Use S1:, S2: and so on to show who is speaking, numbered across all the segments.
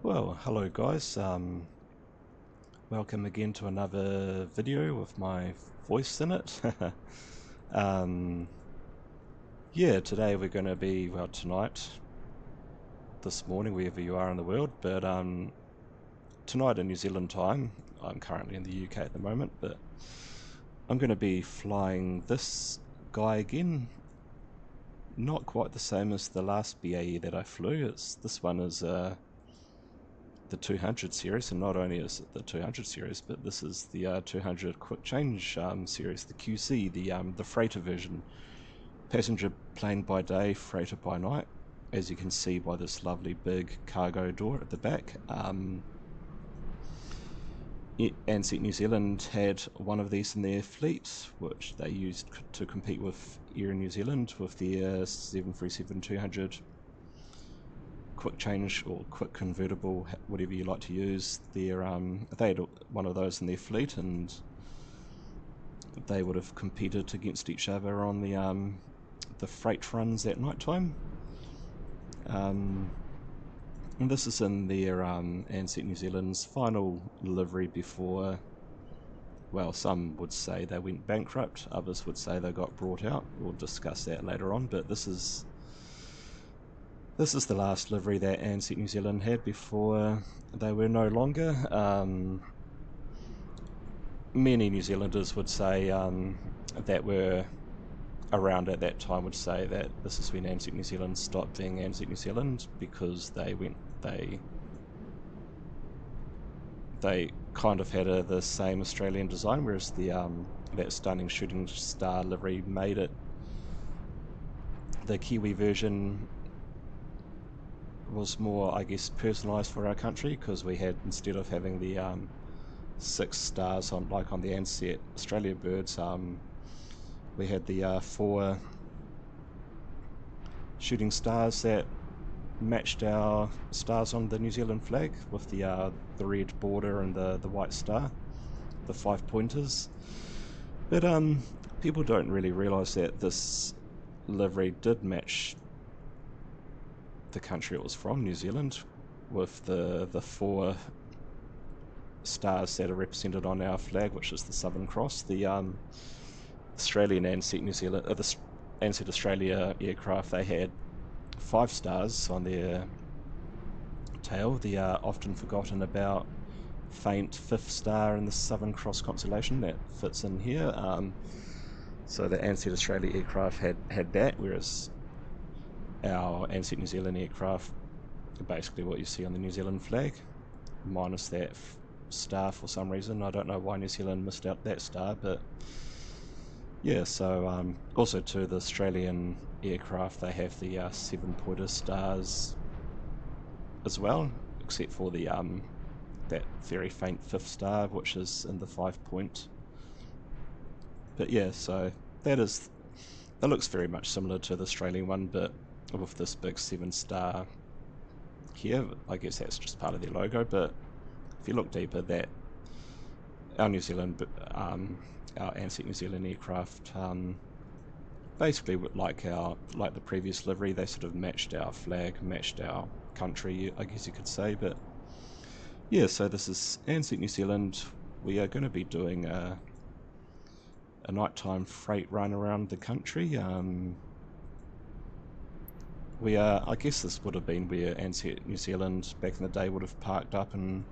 S1: Well, hello guys, welcome again to another video with my voice in it. Yeah, today we're going to be, well tonight, this morning, wherever you are in the world, but tonight in New Zealand time, I'm currently in the UK at the moment, but I'm going to be flying this guy again. Not quite the same as the last BAE that I flew. This one is the 200 series, and not only is it the 200 series, but this is the 200 quick change series, the QC, the freighter version. Passenger plane by day, freighter by night, as you can see by this lovely big cargo door at the back. Ansett New Zealand had one of these in their fleet, which they used to compete with Air New Zealand with their 737-200 quick change or quick convertible, whatever you like to use. They had one of those in their fleet, and they would have competed against each other on the freight runs at night time. And this is in their Ansett New Zealand's final livery before, well, some would say they went bankrupt, others would say they got brought out. We'll discuss that later on, but this is the last livery that Ansett New Zealand had before they were no longer. Many New Zealanders would say that were around at that time would say that this is when Ansett New Zealand stopped being Ansett New Zealand, because they kind of had the same Australian design, whereas that stunning shooting star livery made it. The Kiwi version was more, I guess, personalised for our country, because we had, instead of having the 6 stars on like on the Ansett Australia birds, we had the 4 shooting stars that matched our stars on the New Zealand flag, with the red border and the white star, the 5 pointers. But people don't really realise that this livery did match the country it was from, New Zealand, with the 4 stars that are represented on our flag, which is the Southern Cross. The Australian Ansett New Zealand, the Ansett Australia aircraft, they had 5 stars on their tail. The often forgotten about faint 5th star in the Southern Cross constellation that fits in here. So the Ansett Australia aircraft had that, whereas our Ansett New Zealand aircraft are basically what you see on the New Zealand flag, minus that star for some reason. I don't know why New Zealand missed out that star, but yeah. So also to the Australian aircraft, they have the 7-pointer stars as well, except for the that very faint 5th star, which is in the 5-point. But yeah, so that looks very much similar to the Australian one, but with this big 7-star here. I guess that's just part of their logo, but if you look deeper, that our New Zealand, our Ansett New Zealand aircraft, basically like the previous livery, they sort of matched our flag, matched our country, I guess you could say. But yeah, so this is Ansett New Zealand. We are going to be doing a nighttime freight run around the country. I guess this would have been where Ansett New Zealand back in the day would have parked up and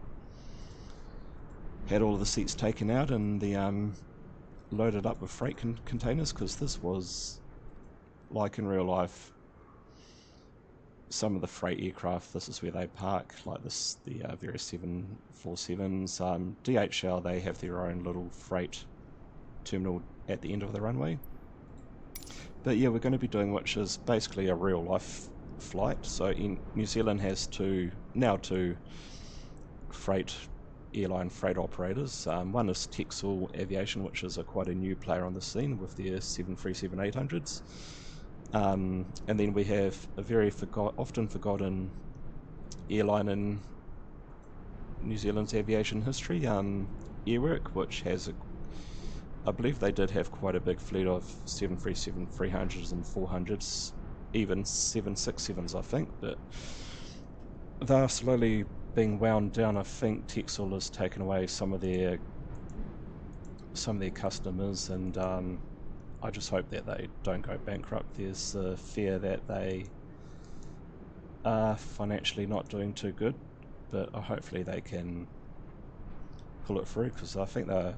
S1: had all of the seats taken out and the loaded up with freight containers, because this was, like in real life, some of the freight aircraft, this is where they park, like this, the various 747s. DHL, they have their own little freight terminal at the end of the runway. But yeah, we're going to be doing, which is basically a real life flight. So New Zealand has two airline freight operators. One is Texel Aviation, which is quite a new player on the scene with their 737-800s. And then we have a very often forgotten airline in New Zealand's aviation history, Airwork, which has I believe they did have quite a big fleet of 737-300s and 400s, even 767s, I think, but they're slowly being wound down. I think Texel has taken away some of their customers, and I just hope that they don't go bankrupt. There's a fear that they are financially not doing too good, but hopefully they can pull it through, because I think they're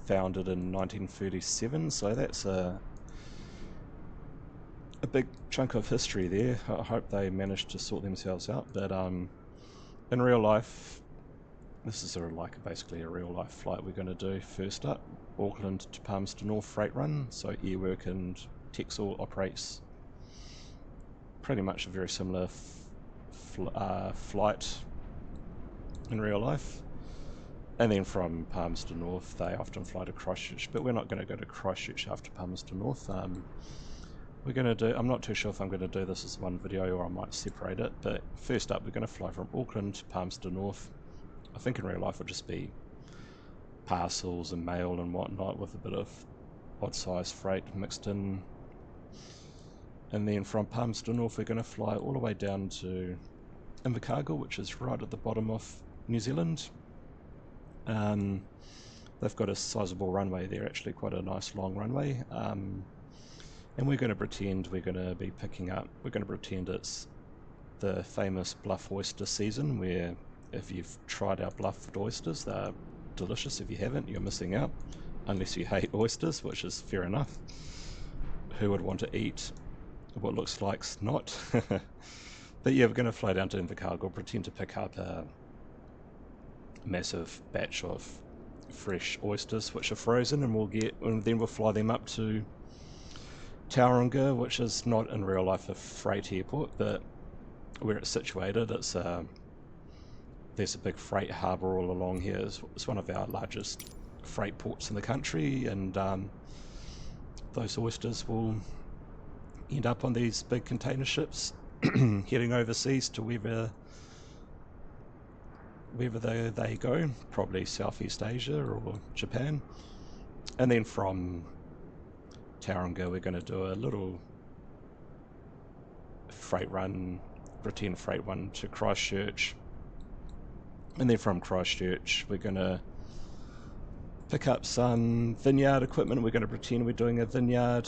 S1: founded in 1937, so that's a big chunk of history there. I hope they manage to sort themselves out, but in real life, this is basically a real life flight we're going to do. First up, Auckland to Palmerston North freight run. So Airwork and Texel operates pretty much a very similar flight in real life. And then from Palmerston North, they often fly to Christchurch, but we're not going to go to Christchurch after Palmerston North. We're going to do, I'm not too sure if I'm going to do this as one video or I might separate it, but first up we're going to fly from Auckland to Palmerston North. I think in real life it'll just be parcels and mail and whatnot with a bit of odd size freight mixed in. And then from Palmerston North we're going to fly all the way down to Invercargill, which is right at the bottom of New Zealand. They've got a sizable runway there, actually quite a nice long runway. And we're going to pretend we're going to be picking up, we're going to pretend it's the famous bluff oyster season, where if you've tried our bluffed oysters, they're delicious. If you haven't, you're missing out, unless you hate oysters, which is fair enough. Who would want to eat what looks like snot? But yeah, we're going to fly down to Invercargill, pretend to pick up a massive batch of fresh oysters which are frozen, and then we'll fly them up to Tauranga, which is not in real life a freight airport, but where it's situated, it's there's a big freight harbour all along here. It's one of our largest freight ports in the country, and those oysters will end up on these big container ships heading overseas to wherever they go, probably Southeast Asia or Japan. And then from Tauranga we're going to do a little freight run, pretend freight run to Christchurch, and then from Christchurch we're going to pick up some vineyard equipment. We're going to pretend we're doing a vineyard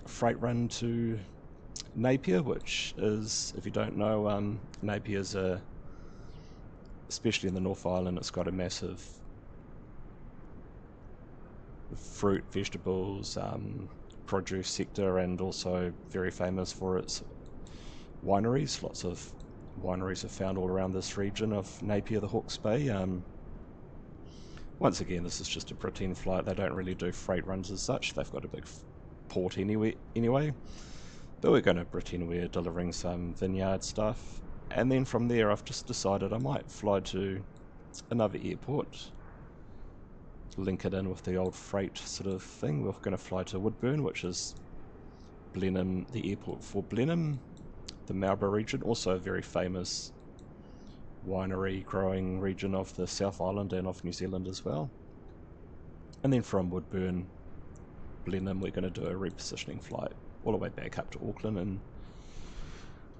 S1: freight run to Napier, which is, if you don't know, Napier's especially in the North Island, it's got a massive fruit, vegetables, produce sector, and also very famous for its wineries. Lots of wineries are found all around this region of Napier, the Hawke's Bay. Once again, this is just a pretend flight. They don't really do freight runs as such. They've got a big port anyway. But we're going to pretend we're delivering some vineyard stuff. And then from there I've just decided I might fly to another airport, link it in with the old freight sort of thing. We're going to fly to Woodburn, which is Blenheim, the airport for Blenheim, the Marlborough region, also a very famous winery growing region of the South Island and of New Zealand as well. And then from Woodburn, Blenheim, we're going to do a repositioning flight all the way back up to Auckland, and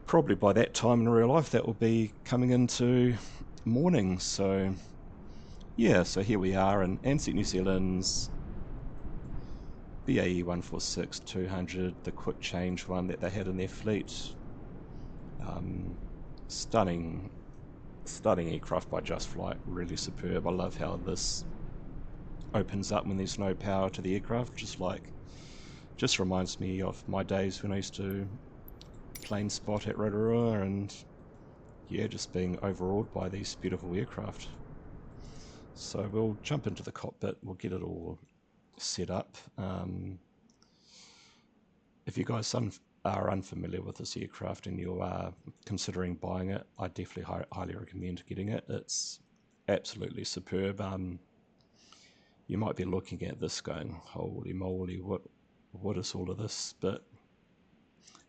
S1: probably by that time in real life that will be coming into morning. So yeah, so here we are in Ansett New Zealand's Bae146 200, the quick change one that they had in their fleet. Stunning aircraft by Just Flight, really superb. I love how this opens up when there's no power to the aircraft, just reminds me of my days when I used to plane spot at Rotorua, and yeah, just being overawed by these beautiful aircraft. So we'll jump into the cockpit, we'll get it all set up. If you guys are unfamiliar with this aircraft and you are considering buying it, I definitely highly recommend getting it. It's absolutely superb. You might be looking at this going, holy moly, what is all of this? But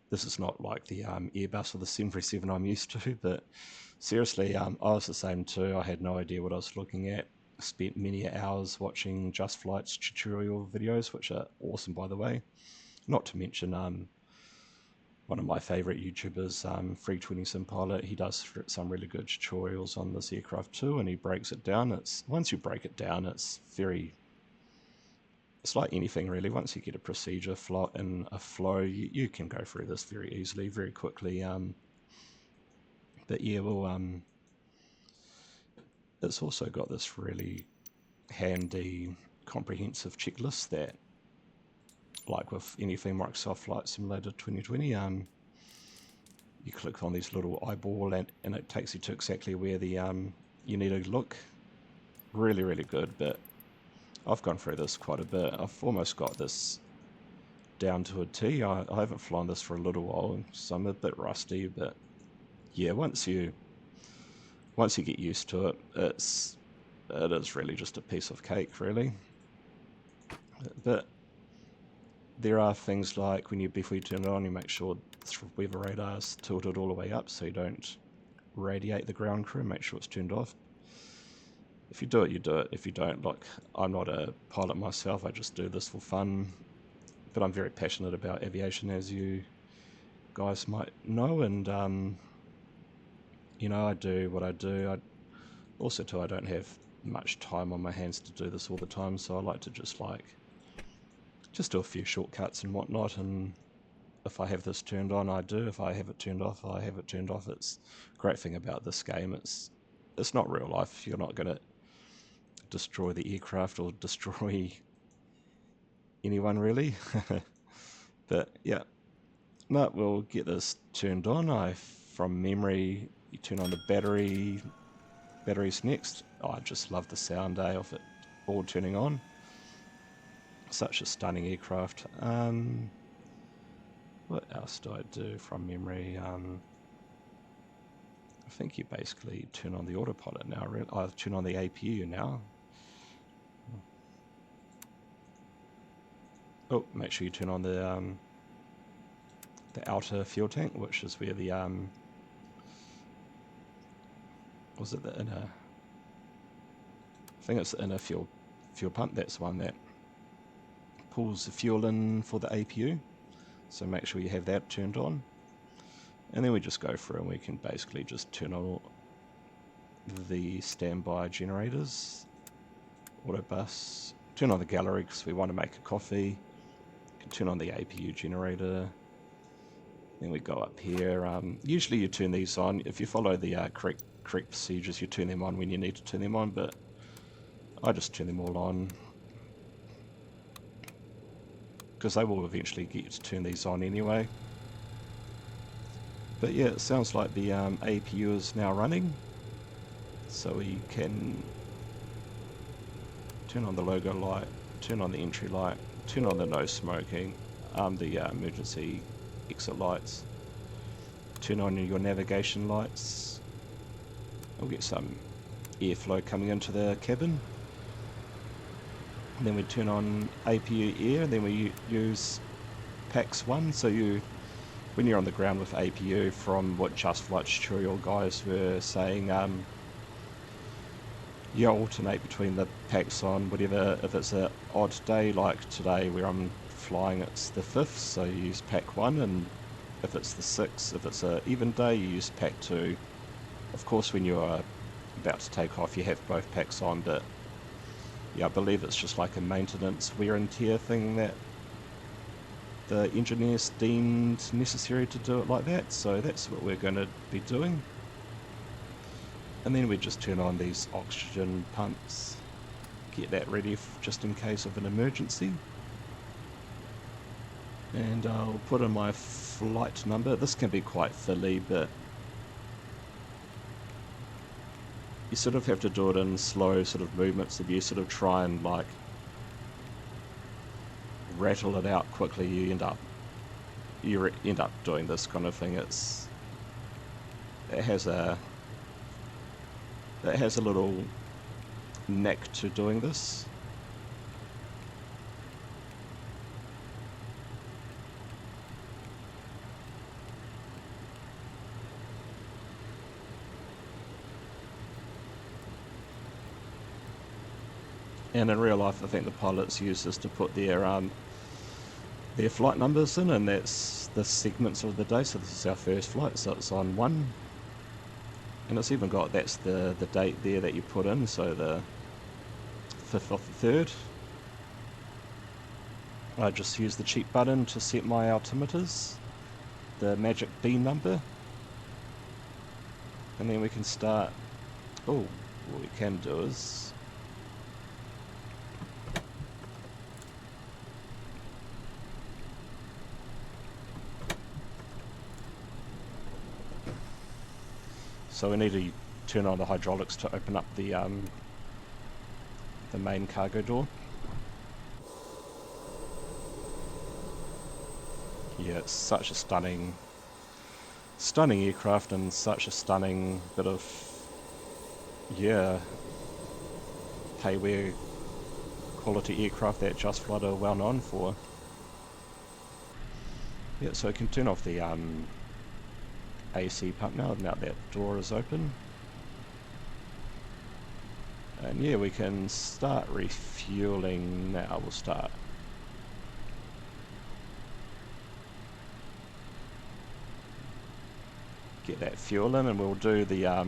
S1: this is not like the Airbus or the 737 I'm used to, but seriously, I was the same too. I had no idea what I was looking at. Spent many hours watching Just Flights tutorial videos, which are awesome, by the way. Not to mention one of my favourite YouTubers, 320 Sim Pilot. He does some really good tutorials on this aircraft too, and he breaks it down. Once you break it down, it's like anything really. Once you get a procedure in a flow, you can go through this very easily, very quickly. But yeah, well, it's also got this really handy, comprehensive checklist that, like with anything Microsoft Flight Simulator 2020, you click on these little eyeball and it takes you to exactly where the you need to look. Really, really good. But I've gone through this quite a bit. I've almost got this down to a T. I haven't flown this for a little while, so I'm a bit rusty. But yeah, once you get used to it, it is really just a piece of cake, really. But there are things like before you turn it on, you make sure the weather radar is tilted all the way up so you don't radiate the ground crew. Make sure it's turned off. If you do it, you do it. If you don't, like, I'm not a pilot myself, I just do this for fun. But I'm very passionate about aviation, as you guys might know, and I do what I do. I don't have much time on my hands to do this all the time, so I like to just do a few shortcuts and whatnot, and if I have this turned on, I do. If I have it turned off, I have it turned off. It's a great thing about this game. It's not real life. You're not going to destroy the aircraft or destroy anyone, really. But yeah, no, we'll get this turned on. From memory, you turn on the batteries next. I just love the sound of it all turning on. Such a stunning aircraft. What else do I do from memory? I think you basically turn on the autopilot now. I turn on the APU now. Oh, make sure you turn on the outer fuel tank, which is where the was it the inner? I think it's the inner fuel pump. That's the one that pulls the fuel in for the APU. So make sure you have that turned on. And then we just go through and we can basically just turn on all the standby generators, auto bus, turn on the gallery because we want to make a coffee, can turn on the APU generator. Then we go up here. Usually you turn these on. If you follow the correct procedures, you turn them on when you need to turn them on, but I just turn them all on because they will eventually get you to turn these on anyway. But yeah, it sounds like the APU is now running, so we can turn on the logo light, turn on the entry light, turn on the no smoking, the emergency exit lights, turn on your navigation lights. We'll get some airflow coming into the cabin. And then we turn on APU air, and then we use PAX 1. So when you're on the ground with APU, from what Just Flights tutorial guys were saying, you alternate between the PAX on whatever. If it's an odd day like today where I'm flying, it's the 5th, so you use PAC 1, and if it's the 6th, if it's an even day, you use PAC 2. Of course, when you're about to take off, you have both PACs on, but yeah, I believe it's just like a maintenance wear and tear thing that the engineers deemed necessary to do it like that, so that's what we're going to be doing. And then we just turn on these oxygen pumps, get that ready just in case of an emergency. And I'll put in my flight number. This can be quite fiddly, but you sort of have to do it in slow sort of movements. If you sort of try and like rattle it out quickly, you end up doing this kind of thing. It has a little knack to doing this. And in real life, I think the pilots use this to put their their flight numbers in, and that's the segments of the day. So this is our first flight, so it's on 1, and it's even got, that's the date there that you put in, so the 5th of the 3rd. I just use the cheap button to set my altimeters, the magic B number, and then we can start. Oh, what we can do is so we need to turn on the hydraulics to open up the main cargo door. Yeah, it's such a stunning aircraft, and such a stunning bit of, yeah, payware quality aircraft that Just Flight are well known for. Yeah, so we can turn off the AC pump now that door is open. And yeah, we can start refueling now. We'll start. Get that fuel in, and we'll do the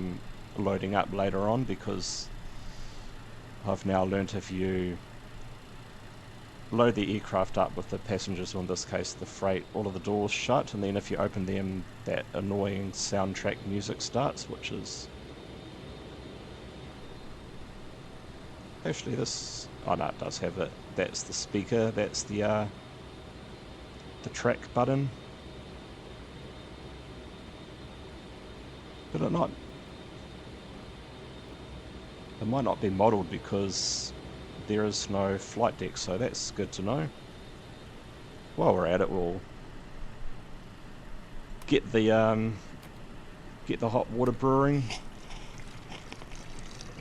S1: loading up later on, because I've now learnt if you load the aircraft up with the passengers, or in this case the freight, all of the doors shut, and then if you open them, that annoying soundtrack music starts, which is actually this, oh no, it does have it. That's the speaker, that's the track button. But it might not be modelled because there is no flight deck, so that's good to know. While we're at it, we'll get the hot water brewing,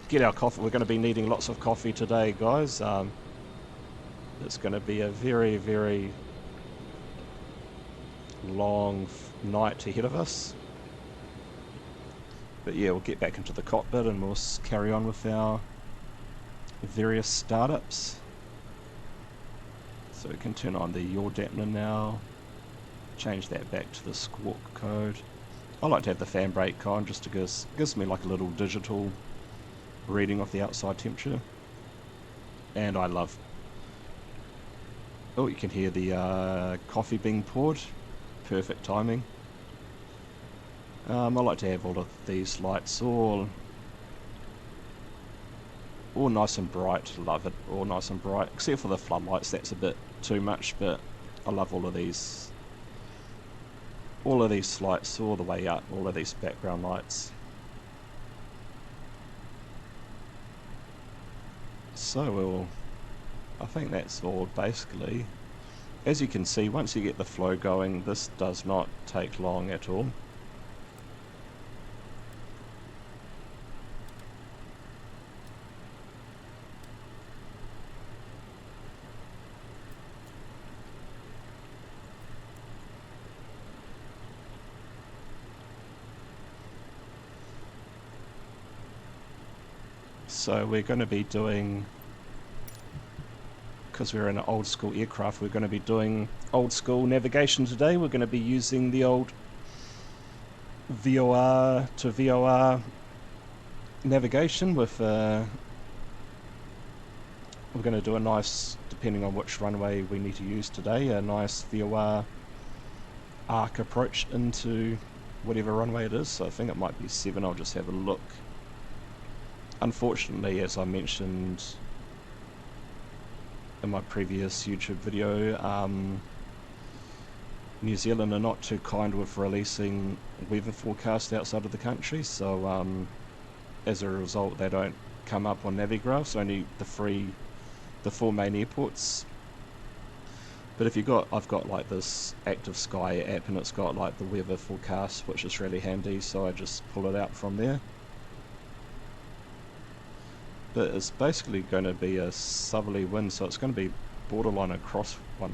S1: get our coffee. We're going to be needing lots of coffee today, guys. It's going to be a very, very long night ahead of us. But yeah, we'll get back into the cockpit and we'll carry on with our various startups. So we can turn on the yaw dampener now, change that back to the squawk code. I like to have the fan brake on just to gives me like a little digital reading of the outside temperature. And I love, oh, you can hear the coffee being poured, perfect timing. I like to have all of these lights all nice and bright. Love it, all nice and bright, except for the floodlights, that's a bit too much, but I love all of these lights all the way up, all of these background lights. So I think that's all basically. As you can see, once you get the flow going, this does not take long at all. So we're going to be doing, because we're in an old school aircraft, we're going to be doing old school navigation today. We're going to be using the old VOR to VOR navigation with, we're going to do a nice, depending on which runway we need to use today, a nice VOR arc approach into whatever runway it is. So I think it might be 7, I'll just have a look. Unfortunately, as I mentioned in my previous YouTube video, New Zealand are not too kind with releasing weather forecasts outside of the country, so as a result they don't come up on Navigraphs, only the 4 main airports. But if I've got like this Active Sky app, and it's got like the weather forecast, which is really handy, so I just pull it out from there. But it's basically going to be a southerly wind, so it's going to be borderline a crosswind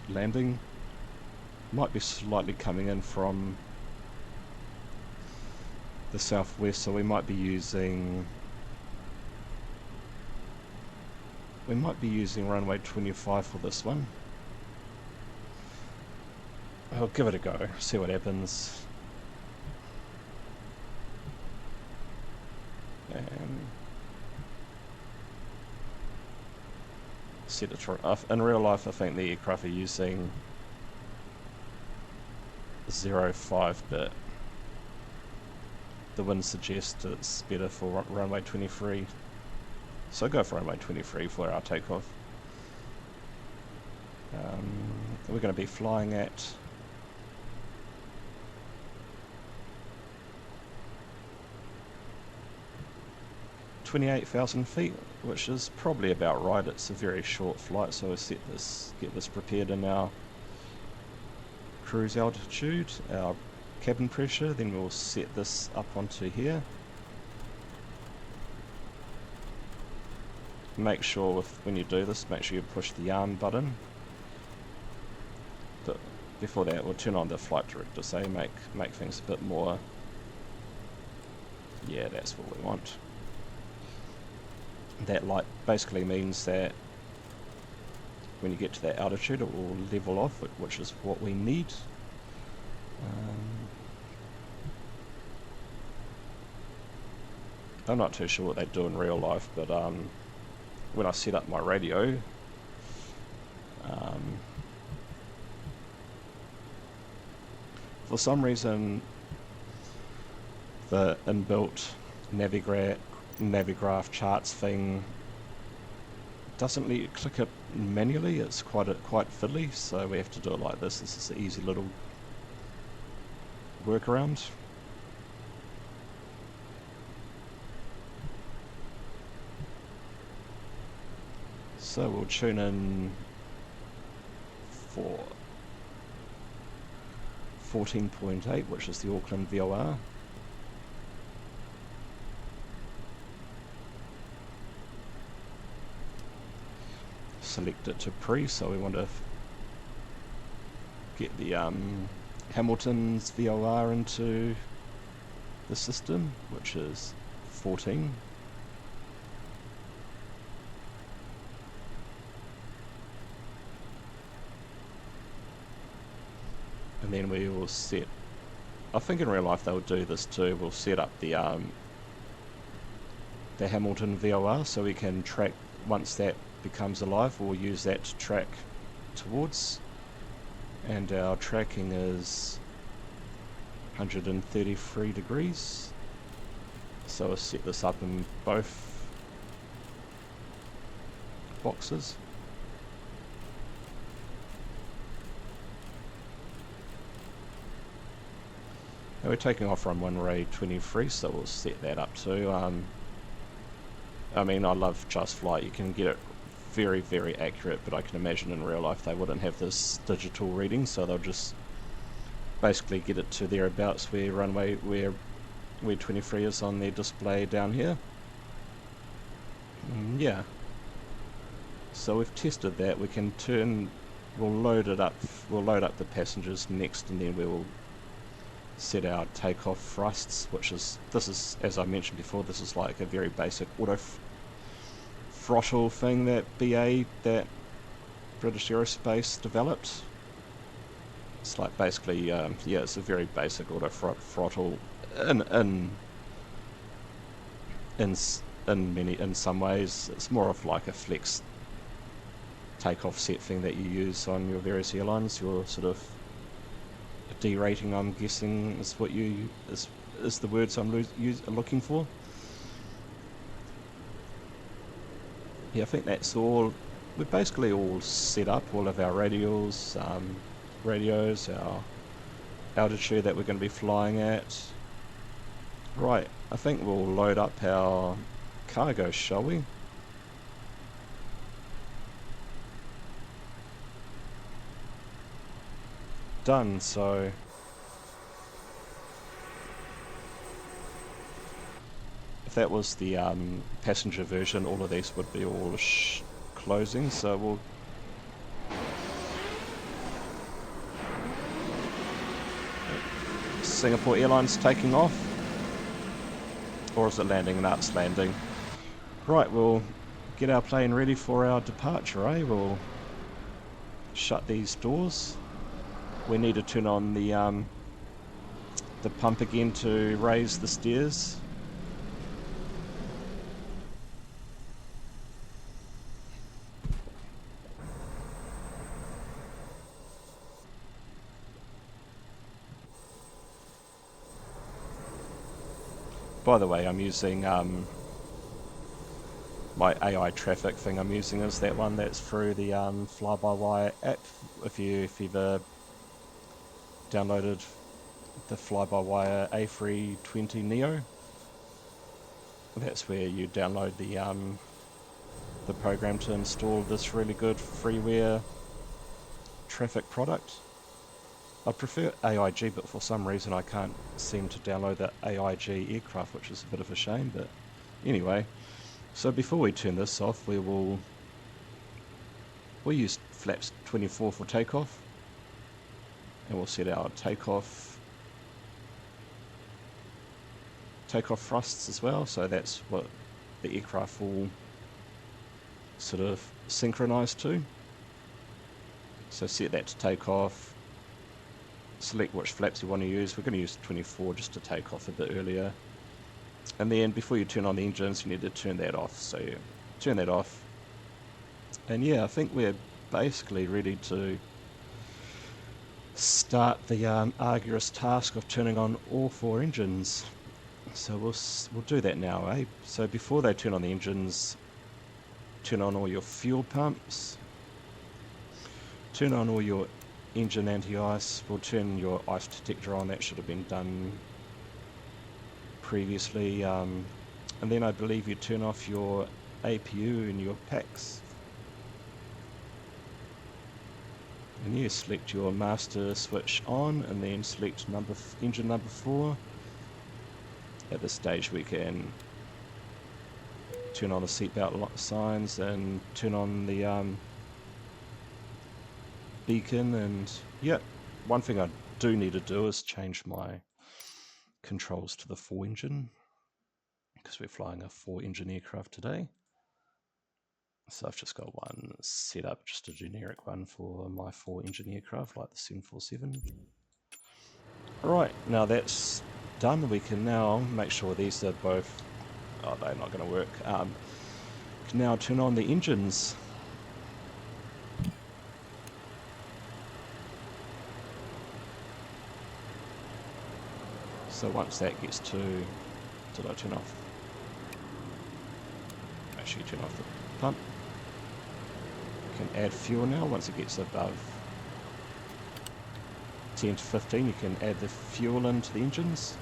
S1: landing. Might be slightly coming in from the southwest, so we might be using runway 25 for this one. I'll give it a go, see what happens. And set it in real life. I think the aircraft are using 0.5 bit. The wind suggests it's better for runway 23, so go for runway 23 for our takeoff. We're going to be flying at 28,000 feet, which is probably about right. It's a very short flight, so we'll get this prepared in our cruise altitude, our cabin pressure, then we'll set this up onto here. Make sure when you do this, make sure you push the arm button. But before that, we'll turn on the flight director, so make things a bit more. Yeah, that's what we want. That light basically means that when you get to that altitude, it will level off, which is what we need. I'm not too sure what they do in real life, but when I set up my radio, for some reason the inbuilt Navigraph charts thing doesn't let you click it manually. It's quite fiddly, so we have to do it like this. This is an easy little workaround. So we'll tune in for 14.8, which is the Auckland VOR. Select it to pre, so we want to get the Hamilton's VOR into the system, which is 14. And then we will set, I think in real life they'll do this too, we'll set up the Hamilton VOR so we can track, once that becomes alive, we'll use that to track towards, and our tracking is 133 degrees, so we'll set this up in both boxes. Now we're taking off from runway 23, so we'll set that up too. I mean, I love Just Flight, you can get it very, very accurate, but I can imagine in real life they wouldn't have this digital reading, so they'll just basically get it to thereabouts where 23 is on their display down here. Yeah. So we've tested that. We can we'll load it up. We'll load up the passengers next, and then we will set our takeoff thrusts, this is, as I mentioned before, this is like a very basic auto throttle thing that BA, that British Aerospace developed. It's like basically, yeah, it's a very basic auto throttle in some ways. It's more of like a flex takeoff set thing that you use on your various airlines. Your sort of derating, I'm guessing, is what is the words I'm looking for. Yeah, I think that's all. We're basically all set up, all of our radios, our altitude that we're going to be flying at. Right, I think we'll load up our cargo, shall we? Done, so if that was the passenger version, all of these would be all closing, so we'll Singapore Airlines taking off, or is it landing? No, it's landing. Right, we'll get our plane ready for our departure, eh? We'll shut these doors. we need to turn on the pump again to raise the stairs. By the way, I'm using my AI traffic thing I'm using is that one that's through the fly-by-wire app. If you've ever downloaded the fly-by-wire A320 Neo, that's where you download the program to install this really good freeware traffic product. I prefer AIG, but for some reason I can't seem to download the AIG aircraft, which is a bit of a shame, but anyway. So before we turn this off, we'll use flaps 24 for takeoff, and we'll set our takeoff thrusts as well, so that's what the aircraft will sort of synchronize to. So set that to take off, select which flaps you want to use. We're going to use 24 just to take off a bit earlier. And then before you turn on the engines, you need to turn that off. So you turn that off. And yeah, I think we're basically ready to start the arduous task of turning on all 4 engines. So we'll do that now, eh? So before they turn on the engines, turn on all your fuel pumps, turn on all your engine anti-ice. We'll turn your ice detector on. That should have been done previously. And then I believe you turn off your APU and your packs. And you select your master switch on, and then select engine number 4. At this stage we can turn on the seatbelt signs and turn on the beacon. And yeah, one thing I do need to do is change my controls to the 4 engine, because we're flying a 4 engine aircraft today. So I've just got one set up, just a generic one for my 4 engine aircraft, like the 747. Right, now that's done. We can now make sure these are both, oh, they're not going to work. Can now turn on the engines. So once that gets to, did I turn off? Actually turn off the pump. You can add fuel now. Once it gets above 10 to 15, you can add the fuel into the engines.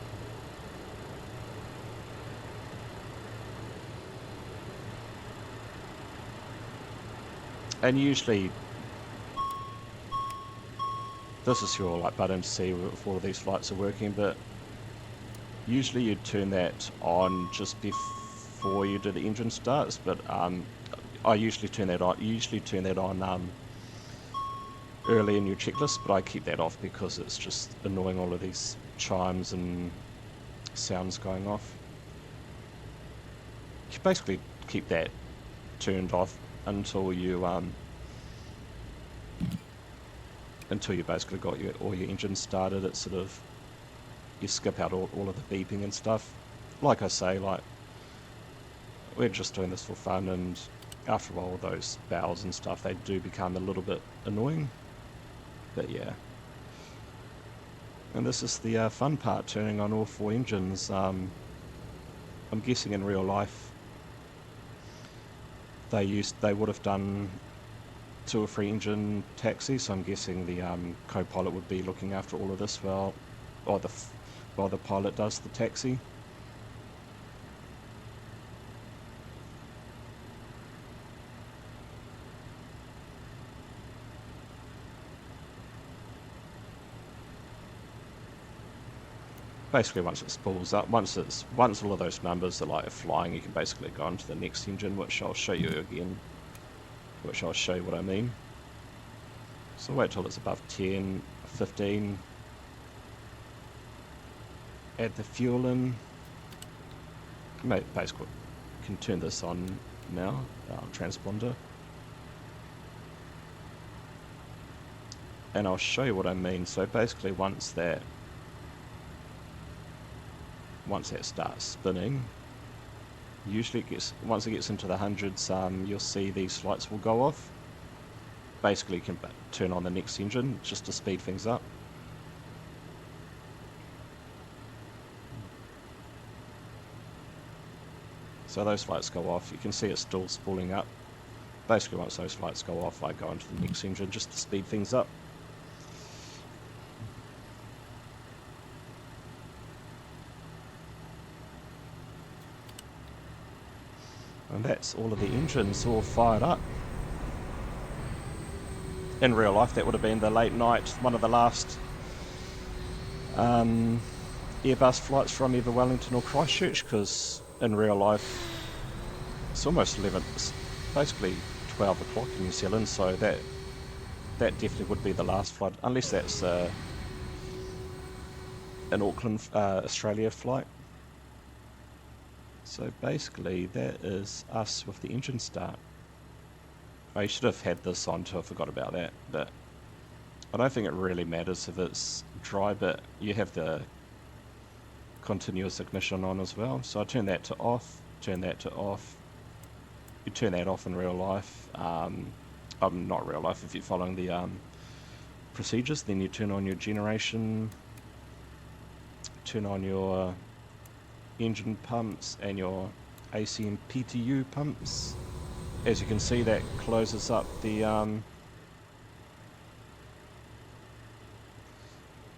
S1: And usually, this is your button to see if all of these flights are working, but usually you'd turn that on just before you do the engine starts. But I usually turn that on. Early in your checklist, but I keep that off because it's just annoying, all of these chimes and sounds going off. You basically keep that turned off until you basically got all your engines started. It's sort of, you skip out all of the beeping and stuff. Like I say, we're just doing this for fun, and after a while those bells and stuff, they do become a little bit annoying. But yeah, and this is the fun part, turning on all 4 engines. I'm guessing in real life they would have done 2 or 3 engine taxis, so I'm guessing the co-pilot would be looking after all of this while the pilot does the taxi. Basically, once it spools up, once all of those numbers are flying, you can basically go on to the next engine, which I'll show you again, which I'll show you what I mean. So wait till it's above 10, 15, add the fuel in. Basically, you can turn this on now, transponder. and I'll show you what I mean. So basically once that starts spinning, usually once it gets into the hundreds, you'll see these lights will go off. Basically you can turn on the next engine just to speed things up. So those lights go off, you can see it's still spooling up. Basically once those lights go off, I go into the next engine just to speed things up. And that's all of the engines all fired up. In real life that would have been the late night, one of the last Airbus flights from either Wellington or Christchurch, because in real life it's almost 11, it's basically 12 o'clock in New Zealand, so that definitely would be the last flight, unless that's an Auckland, Australia flight. So basically that is us with the engine start. I should have had this on too, I forgot about that, but I don't think it really matters if it's dry, but you have the continuous ignition on as well. So I turn that to off, turn that to off. You turn that off in real life. Not real life, if you're following the procedures, then you turn on your generation, turn on your engine pumps and your AC and PTU pumps. As you can see, that closes up the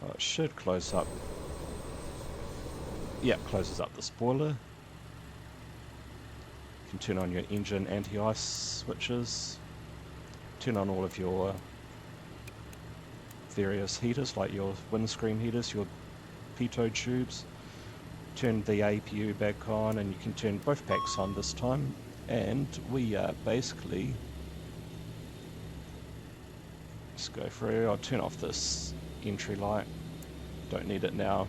S1: it should close up. Yeah, closes up the spoiler. You can turn on your engine anti-ice switches. Turn on all of your various heaters, like your windscreen heaters, your pitot tubes. Turn the APU back on, and you can turn both packs on this time. And we are basically, let's go through. I'll turn off this entry light, don't need it now.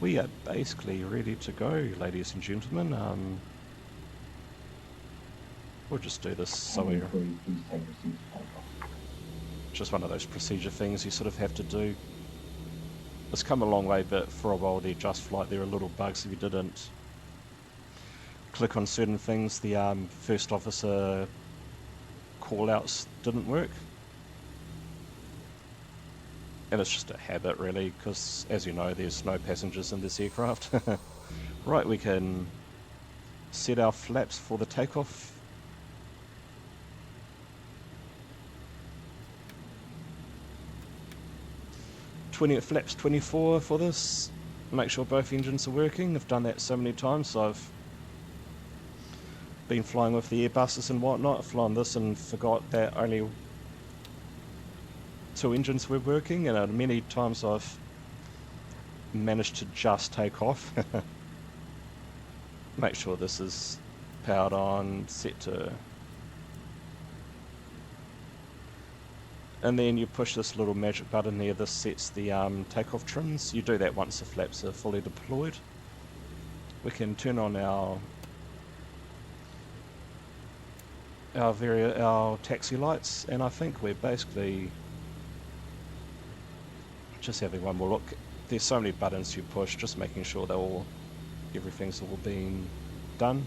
S1: We are basically ready to go, ladies and gentlemen. We'll just do this so we're just one of those procedure things you sort of have to do. It's come a long way, but for a while there, Just Flight, there were little bugs if you didn't click on certain things. The first officer call-outs didn't work. And it's just a habit really, because as you know, there's no passengers in this aircraft. Right, we can set our flaps for the takeoff. Flaps 24 for this. Make sure both engines are working. I've done that so many times, so I've been flying with the Airbuses and whatnot. I've flown this and forgot that only 2 engines were working, and many times I've managed to just take off. Make sure this is powered on, set to, and then you push this little magic button here. This sets the takeoff trims. You do that once the flaps are fully deployed. We can turn on our taxi lights, and I think we're basically just having one more look. There's so many buttons you push, just making sure everything's all being done.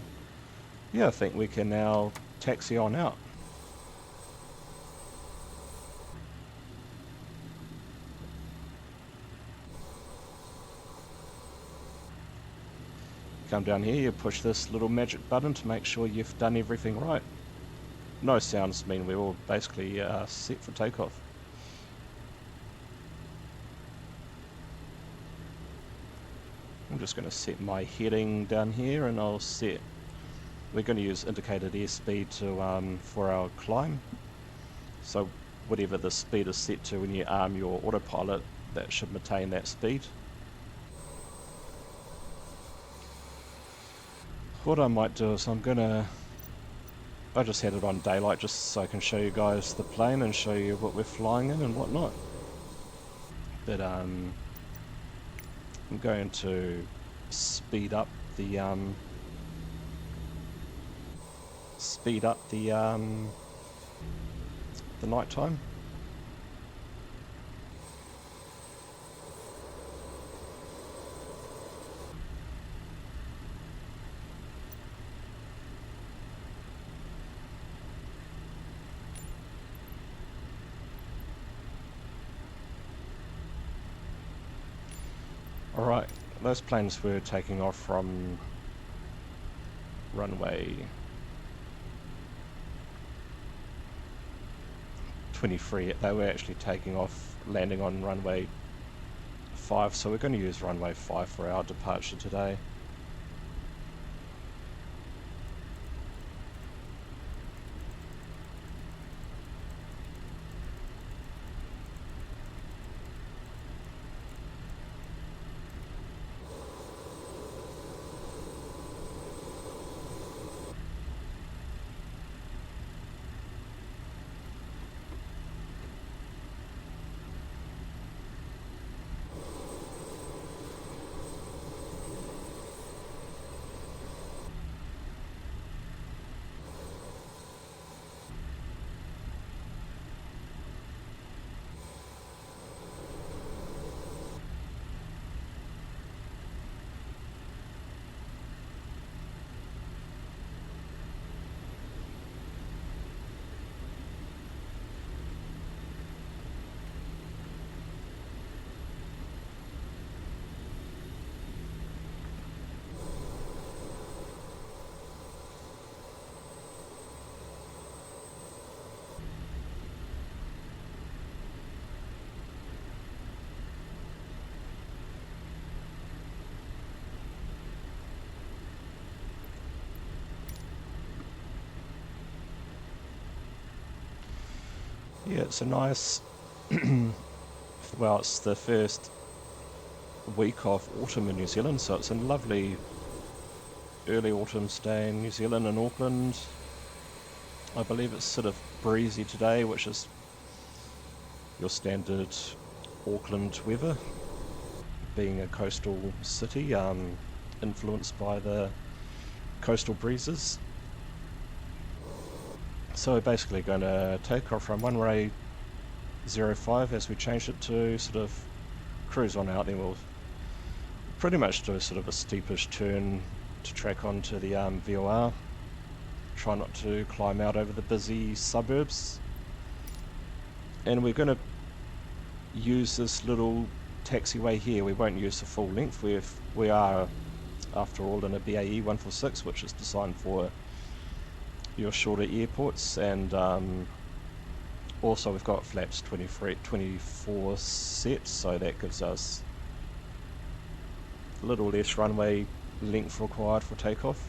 S1: Yeah, I think we can now taxi on out. Come down here, you push this little magic button to make sure you've done everything right. No sounds mean we're all basically set for takeoff. I'm just going to set my heading down here, and I'll set, we're going to use indicated airspeed to for our climb. So whatever the speed is set to when you arm your autopilot, that should maintain that speed. What I might do is I just had it on daylight just so I can show you guys the plane and show you what we're flying in and whatnot. But I'm going to speed up the the night time. Alright, those planes were taking off from runway 23. They were actually taking off, landing on runway 5, so we're going to use runway 5 for our departure today. Yeah, it's a nice, well, it's the first week of autumn in New Zealand, so it's a lovely early autumn stay in New Zealand and Auckland. I believe it's sort of breezy today, which is your standard Auckland weather, being a coastal city, influenced by the coastal breezes. So we're basically going to take off from runway 05 as we change it to sort of cruise on out. Then we'll pretty much do a sort of a steepish turn to track onto the VOR. Try not to climb out over the busy suburbs. And we're going to use this little taxiway here. We won't use the full length. We are, after all, in a BAE 146, which is designed for your shorter airports, and also we've got flaps 24 set, so that gives us a little less runway length required for takeoff.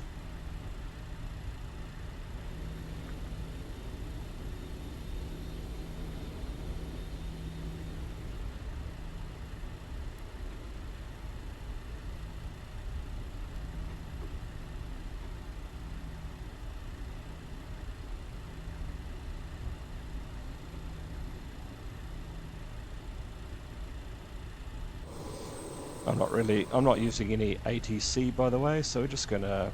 S1: I'm not using any ATC, by the way, so we're just gonna,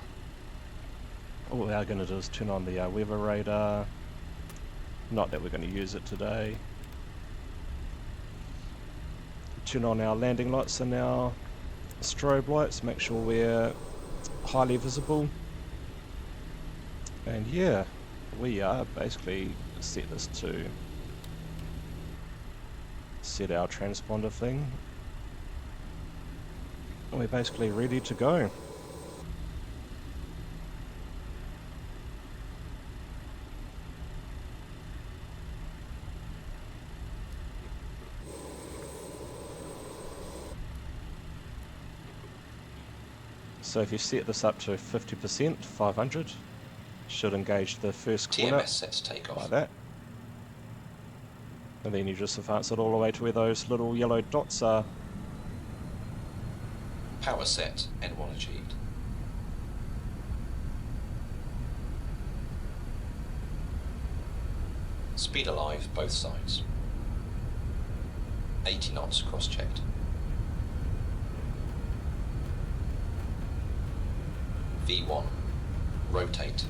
S1: all we are gonna do is turn on the weather radar. Not that we're gonna use it today. Turn on our landing lights and our strobe lights, make sure we're highly visible. And yeah, we are basically set this to set our transponder thing. We're basically ready to go. So if you set this up to 50%, 500, should engage the first corner
S2: TMS sets takeoff.
S1: like that. And then you just advance it all the way to where those little yellow dots are.
S2: Power set, N1 achieved. Speed alive, both sides. 80 knots cross-checked. V1, rotate.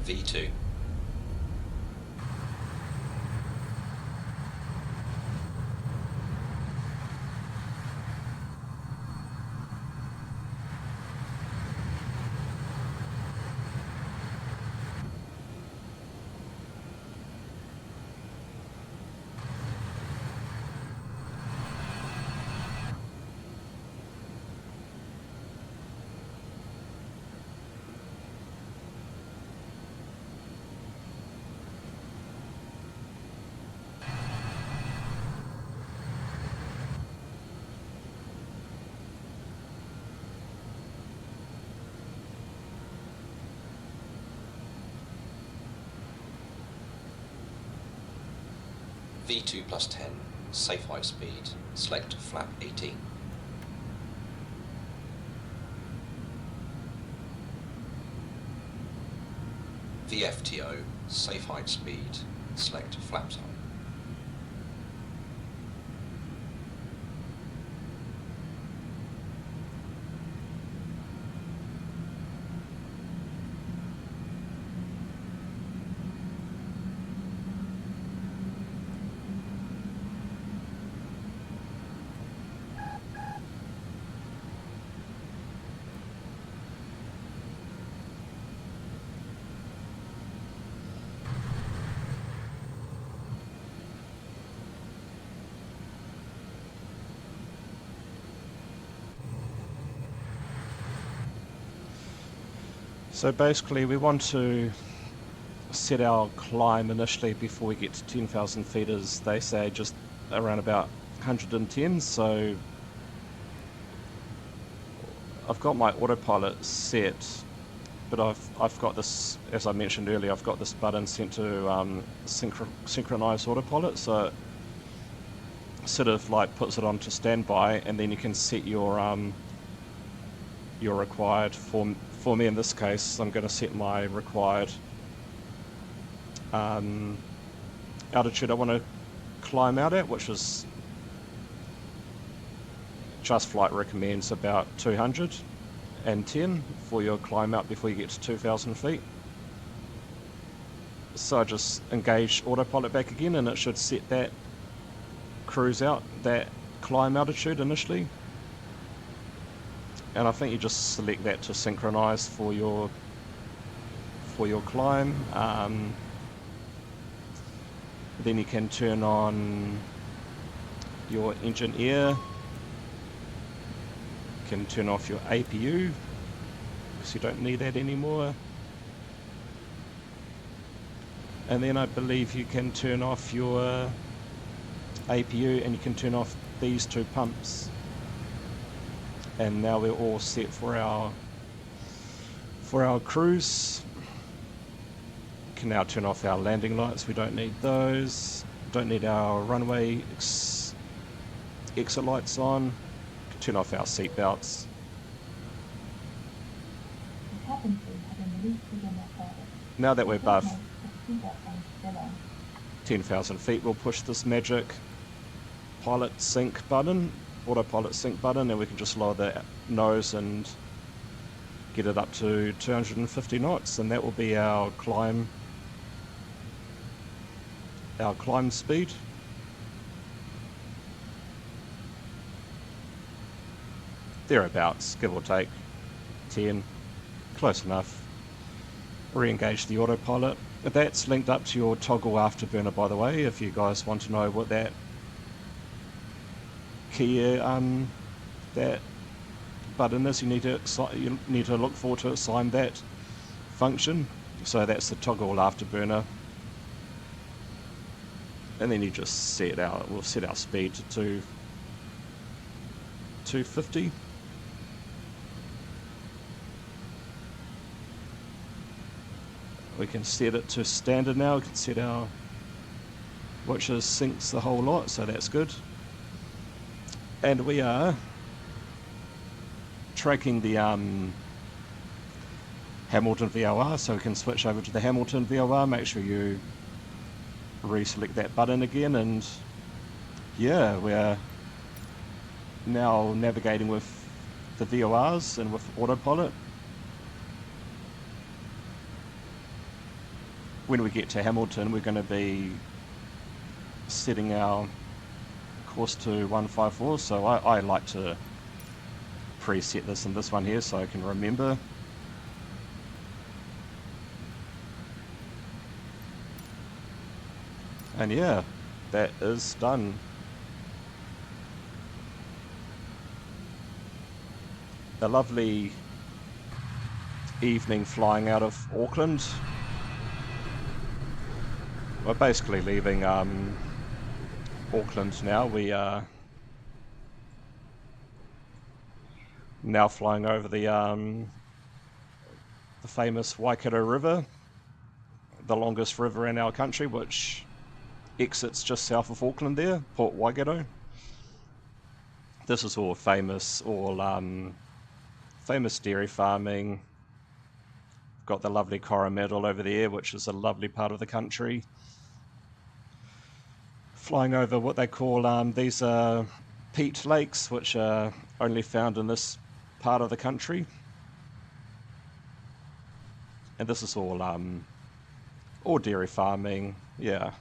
S2: V2. V2 plus 10, safe height speed, select flap 18. VFTO, safe height speed, select flaps on.
S1: So basically we want to set our climb initially before we get to 10,000 feet, as they say, just around about 110. So I've got my autopilot set, but I've got this, as I mentioned earlier, I've got this button set to synchronize autopilot, so it sort of like puts it on to standby, and then you can set your required for me in this case. I'm going to set my required altitude I want to climb out at, which is Just Flight recommends about 210 for your climb out before you get to 2,000 feet. So I just engage autopilot back again, and it should set that cruise out, that climb altitude initially. And I think you just select that to synchronize for your climb. Then you can turn on your engine air. You can turn off your APU because you don't need that anymore. And then I believe you can turn off your APU, and you can turn off these two pumps. And now we're all set for our cruise. Can now turn off our landing lights. We don't need those. Don't need our runway exit lights on. Turn off our seat belts. Now that we're above 10,000 feet, we'll push this magic pilot sync button, autopilot sync button, and we can just lower the nose and get it up to 250 knots, and that will be our climb speed. Thereabouts, give or take 10, close enough. Re-engage the autopilot. That's linked up to your toggle afterburner, by the way, if you guys want to know what that key that button is. You need to look forward to assign that function. So that's the toggle afterburner, and then you just set we'll set our speed to 250. We can set it to standard now. We can set our, which is syncs the whole lot, so that's good. And we are tracking the Hamilton VOR, so we can switch over to the Hamilton VOR. Make sure you reselect that button again, and yeah, we're now navigating with the VORs and with autopilot. When we get to Hamilton, we're going to be setting our course to 154, so I like to preset this in this one here so I can remember. And yeah, that is done. A lovely evening flying out of Auckland. We're basically leaving Auckland now. We are now flying over the famous Waikato River, the longest river in our country, which exits just south of Auckland there, Port Waikato. This is all famous dairy farming. Got the lovely Coromandel over there, which is a lovely part of the country. Flying over what they call, these are peat lakes, which are only found in this part of the country. And this is all dairy farming, yeah.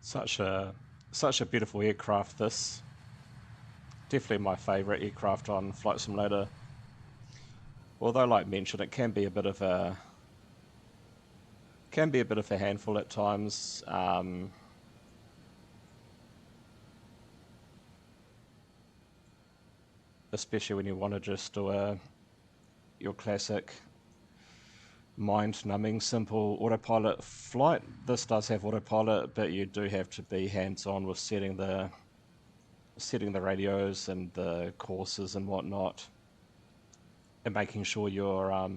S1: Such a beautiful aircraft, this. Definitely my favourite aircraft on Flight Simulator. Although, like mentioned, it can be a bit of a handful at times. Especially when you want to just do your classic mind-numbing simple autopilot flight. This does have autopilot, but you do have to be hands-on with setting the radios and the courses and whatnot, and making sure your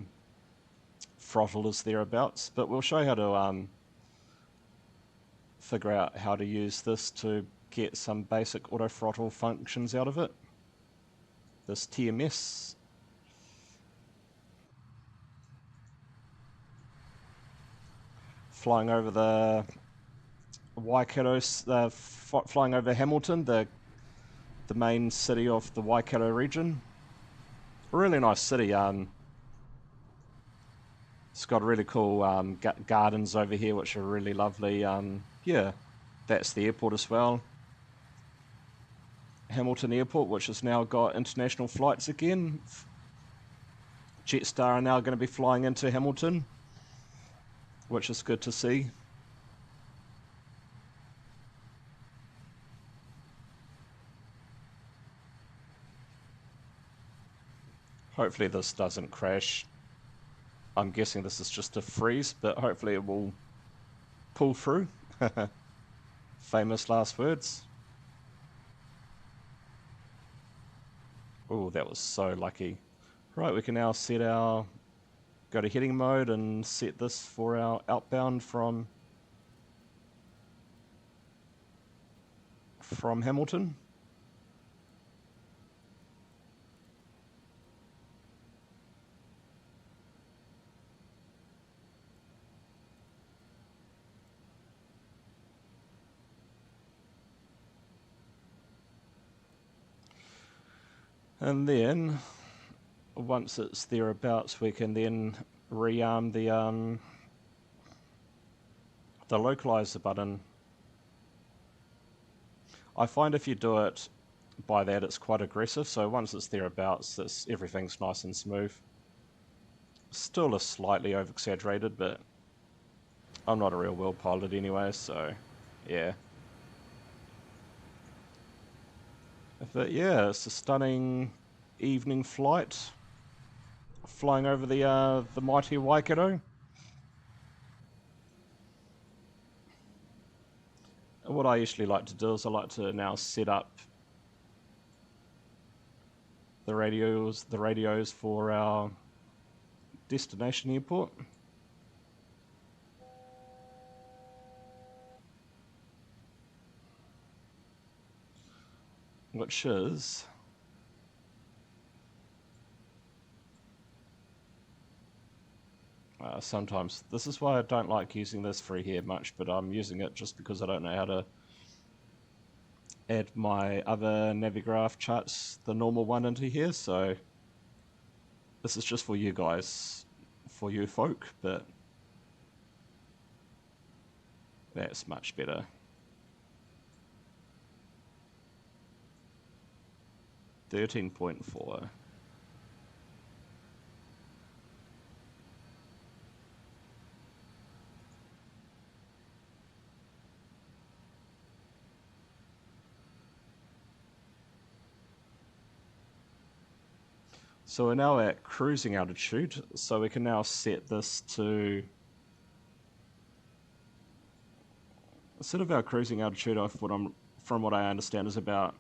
S1: throttle is thereabouts. But we'll show you how to figure out how to use this to get some basic auto throttle functions out of it. This TMS. Flying over the Waikato, flying over Hamilton, the main city of the Waikato region. A really nice city. It's got really cool gardens over here, which are really lovely. Yeah, that's the airport as well. Hamilton Airport, which has now got international flights again. Jetstar are now going to be flying into Hamilton, which is good to see. Hopefully this doesn't crash. I'm guessing this is just a freeze, but hopefully it will pull through. Famous last words. Oh, that was so lucky. Right, we can now set go to heading mode and set this for our outbound from Hamilton. And then, once it's thereabouts, we can then rearm the localizer button. I find if you do it by that, it's quite aggressive, so once it's thereabouts, everything's nice and smooth. Still a slightly over-exaggerated, but I'm not a real world pilot anyway, so yeah. But yeah, it's a stunning evening flight, flying over the mighty Waikato. And what I usually like to do is I like to now set up the radios for our destination airport. Which is Sometimes. This is why I don't like using this free here much, but I'm using it just because I don't know how to add my other Navigraph charts, the normal one, into here, so this is just for you guys, for you folk, but that's much better. $13.4. So we're now at cruising altitude, so we can now set this to, instead of our cruising altitude, from what I understand, is about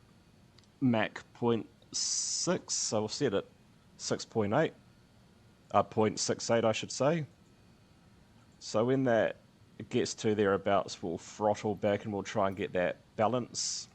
S1: Mach 0.6, so we'll set it 6.8, 0.68 I should say. So when that gets to thereabouts, we'll throttle back and we'll try and get that balance.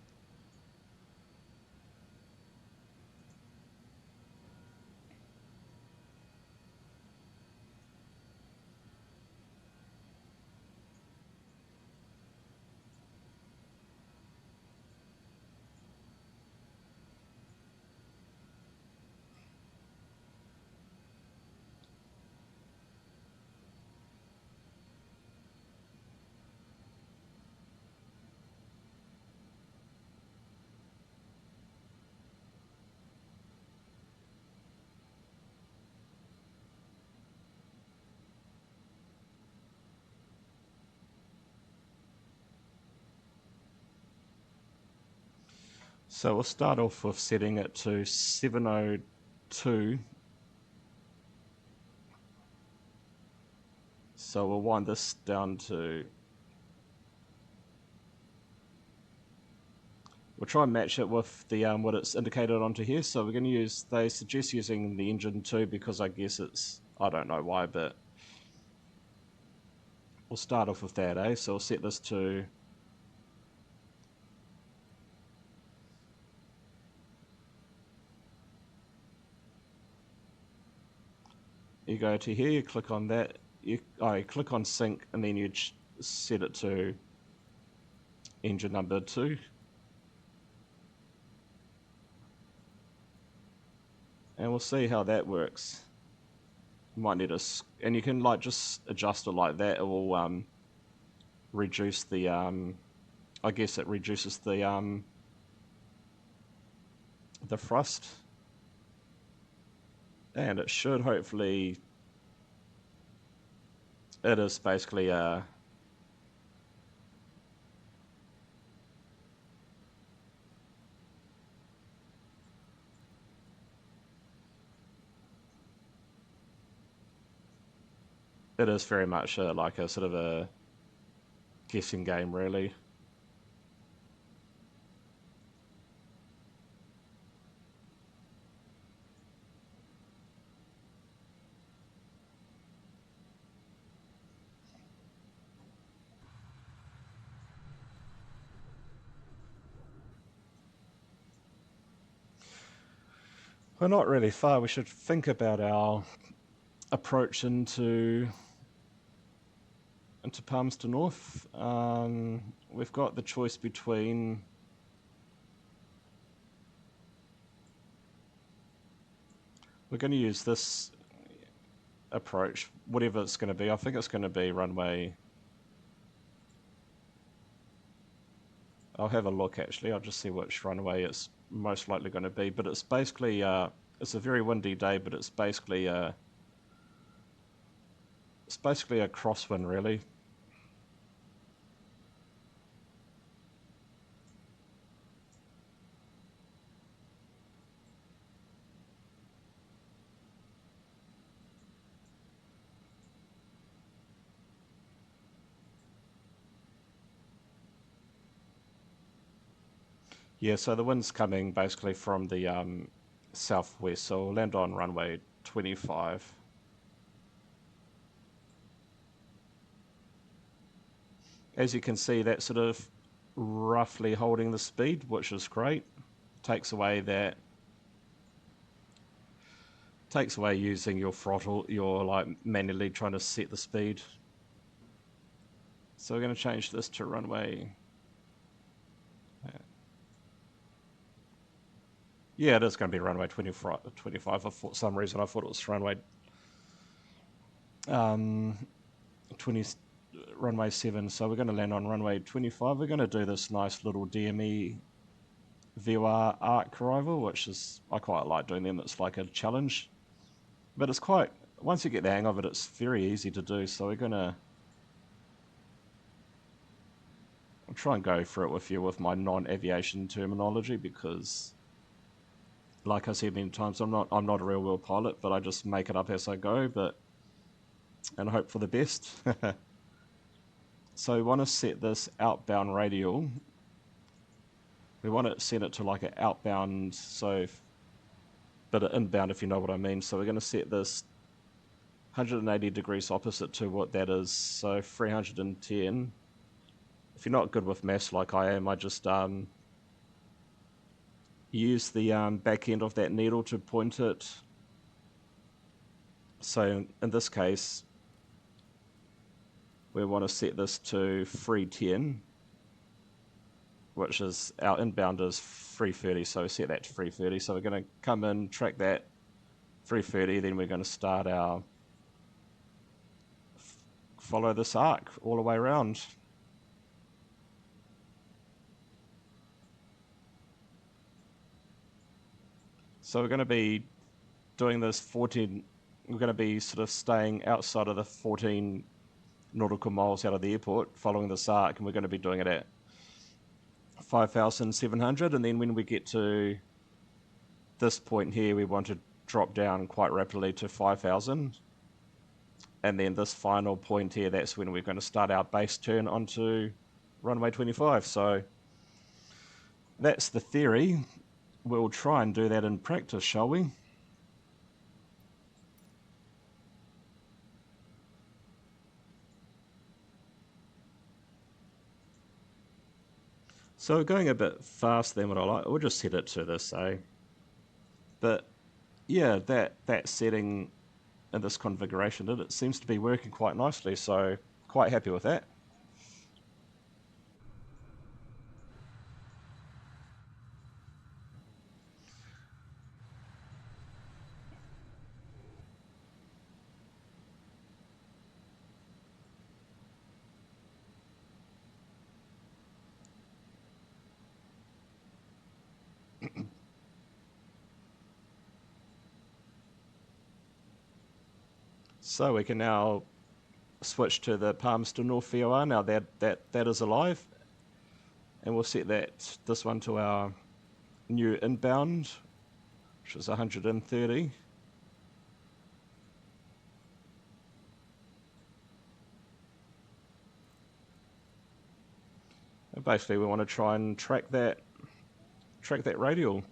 S1: So we'll start off with setting it to 702. So we'll wind this down to, we'll try and match it with the what it's indicated onto here. So we're going to use, they suggest using the engine 2 because I guess it's, I don't know why, but we'll start off with that, eh? So we'll set this to, you go to here, you click on that, you click on sync, and then you set it to engine number 2. And we'll see how that works. You might need and you can like just adjust it like that. It will reduce the I guess it reduces the thrust, and it should hopefully, it is basically it is very much like a sort of a guessing game, really. We're not really far. We should think about our approach into Palmerston North. We've got the choice between, we're going to use this approach, whatever it's going to be. I think it's going to be runway, I'll have a look actually, I'll just see which runway it's most likely going to be, but it's basically, it's a very windy day, but it's basically a crosswind, really. Yeah, so the wind's coming basically from the southwest, so we'll land on runway 25. As you can see, that's sort of roughly holding the speed, which is great. Takes away that takes away using your throttle, you're like manually trying to set the speed. So we're going to change this to runway. Yeah, it is going to be runway 25. For some reason I thought it was runway 7. So we're going to land on runway 25. We're going to do this nice little DME VOR arc arrival, which is, I quite like doing them. It's like a challenge, but it's quite, once you get the hang of it, it's very easy to do. So we're going to, I'll try and go through it with you with my non-aviation terminology, because like I said many times, I'm not a real world pilot, but I just make it up as I go, and hope for the best. So we want to set this outbound radial. We want to set it to like an outbound, but an inbound, if you know what I mean. So we're going to set this 180 degrees opposite to what that is. So 310. If you're not good with maths like I am, I just use the back end of that needle to point it. So in this case, we want to set this to 310, which is, our inbound is 330, so set that to 330. So we're going to come in, track that 330, then we're going to start our, follow this arc all the way around. So we're going to be doing this 14, we're going to be sort of staying outside of the 14 nautical miles out of the airport, following this arc, and we're going to be doing it at 5,700, and then when we get to this point here, we want to drop down quite rapidly to 5,000, and then this final point here, that's when we're going to start our base turn onto runway 25. So that's the theory. We'll try and do that in practice, shall we? So we're going a bit faster than what I like. We'll just set it to this, But yeah, that setting in this configuration, it seems to be working quite nicely, so quite happy with that. So we can now switch to the Palmerston North VOR now that is alive, and we'll set this one to our new inbound, which is 130. And basically we want to try and track that radial.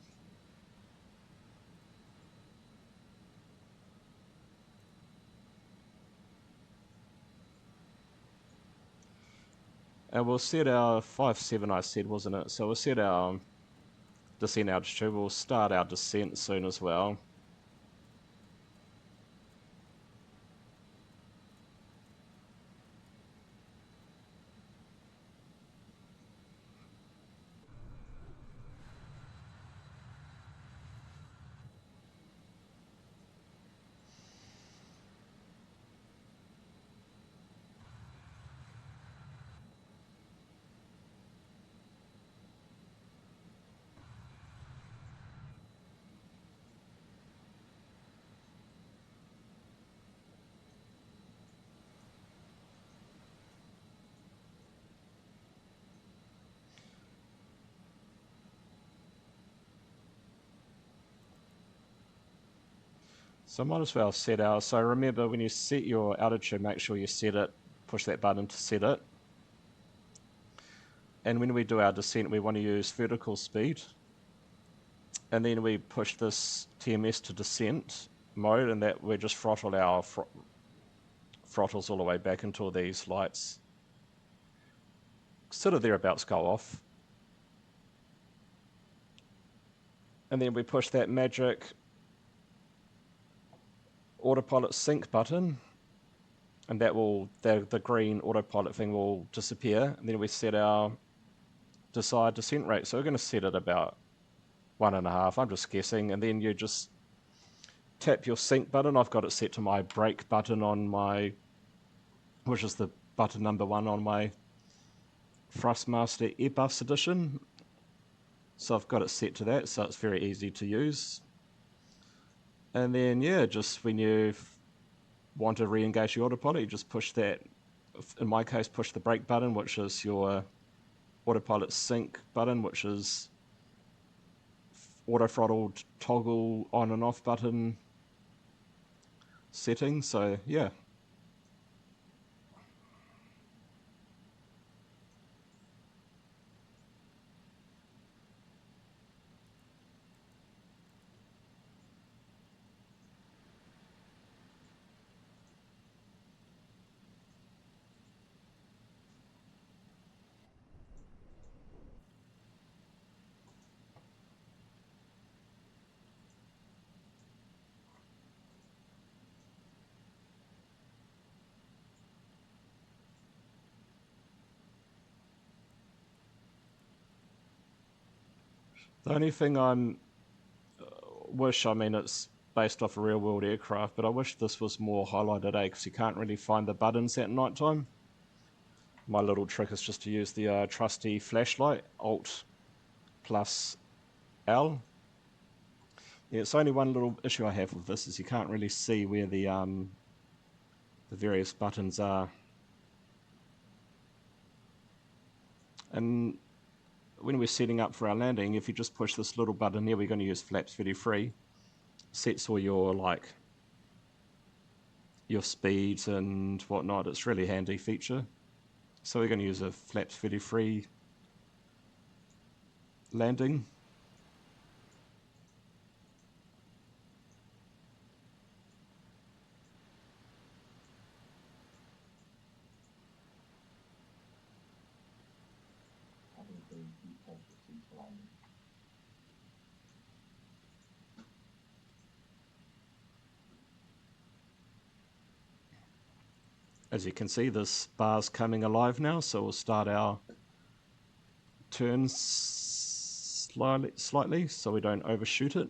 S1: And we'll set our 5.7, I said, wasn't it? So we'll set our descent altitude. We'll start our descent soon as well. So I might as well set our, so remember when you set your altitude, make sure you set it, push that button to set it. And when we do our descent, we want to use vertical speed. And then we push this TMS to descent mode, and that we just throttle our throttles all the way back until these lights sort of thereabouts go off. And then we push that magic autopilot sync button, and that will, the green autopilot thing will disappear, and then we set our desired descent rate. So we're going to set it about 1.5, I'm just guessing, and then you just tap your sync button. I've got it set to my brake button on my, which is the button number 1 on my Thrustmaster Airbus edition. So I've got it set to that, so it's very easy to use. And then, yeah, just when you want to re-engage the autopilot, you just push that, in my case, push the brake button, which is your autopilot sync button, which is auto throttle toggle on and off button setting. So yeah. The only thing I mean, it's based off a real world aircraft, but I wish this was more highlighted, because you can't really find the buttons at night time. My little trick is just to use the trusty flashlight, Alt plus L. Yeah, it's only one little issue I have with this is you can't really see where the various buttons are. And when we're setting up for our landing, if you just push this little button here, we're going to use flaps 33, sets all your your speeds and whatnot. It's a really handy feature. So we're going to use a flaps 33 landing. As you can see, this bar's coming alive now, so we'll start our turns slightly so we don't overshoot it.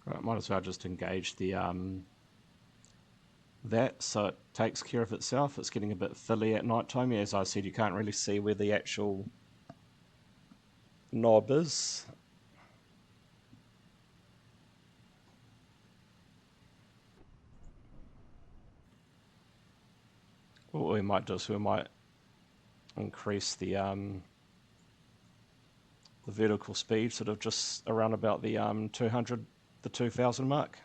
S1: Right, might as well just engage the that so it takes care of itself. It's getting a bit filly at night time. As I said, you can't really see where the actual knob is. What we might do is we might increase the vertical speed sort of just around about the 200, the 2000 mark.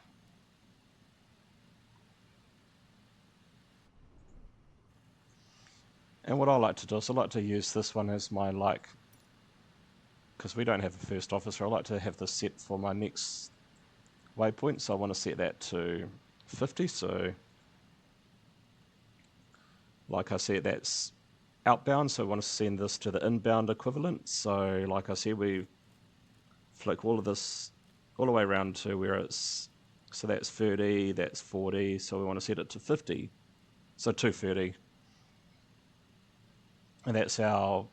S1: And what I like to do is I like to use this one as my, because we don't have a first officer, I like to have this set for my next waypoint, so I want to set that to 50. So like I said, that's outbound, so I want to send this to the inbound equivalent. So like I said, we flick all of this all the way around to where it's, so that's 30, that's 40, so we want to set it to 50, so 230. And that's our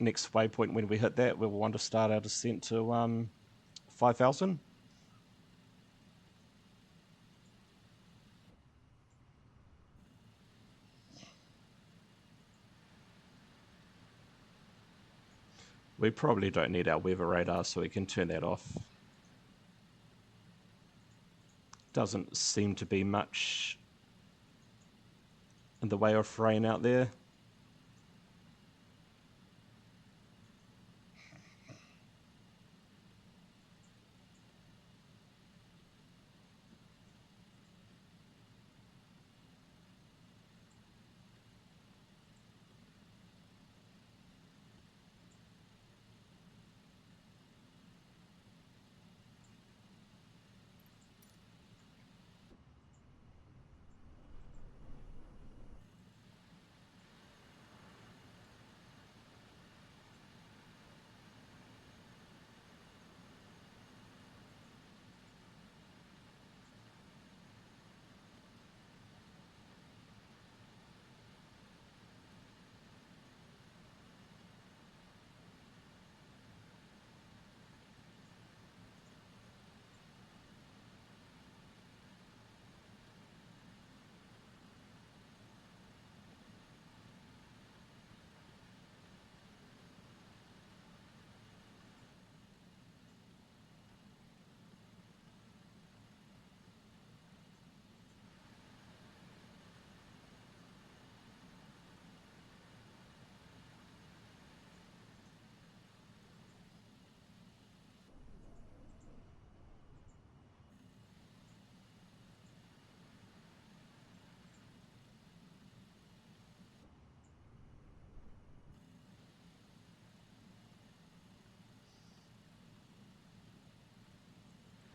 S1: next waypoint. When we hit that, we'll want to start our descent to 5,000. We probably don't need our weather radar, so we can turn that off. Doesn't seem to be much in the way of rain out there.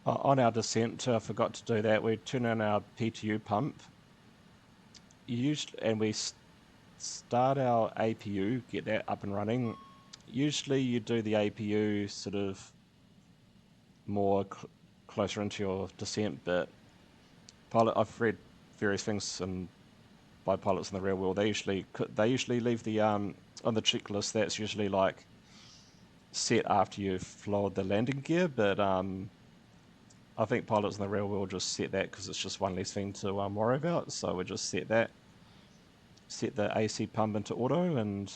S1: On our descent, I forgot to do that. We turn on our PTU pump, and we start our APU, get that up and running. Usually you do the APU sort of more closer into your descent, but I've read various things by pilots in the real world. They usually leave the on the checklist. That's usually like set after you've lowered the landing gear, but I think pilots in the real world just set that because it's just one less thing to worry about. So we just set the AC pump into auto, and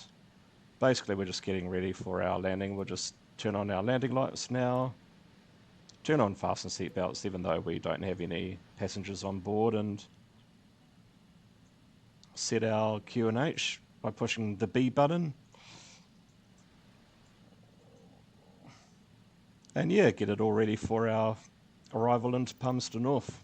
S1: basically we're just getting ready for our landing. We'll just turn on our landing lights now, turn on fasten seatbelts even though we don't have any passengers on board, and set our QNH by pushing the B button. And yeah, get it all ready for our arrival into Palmerston North.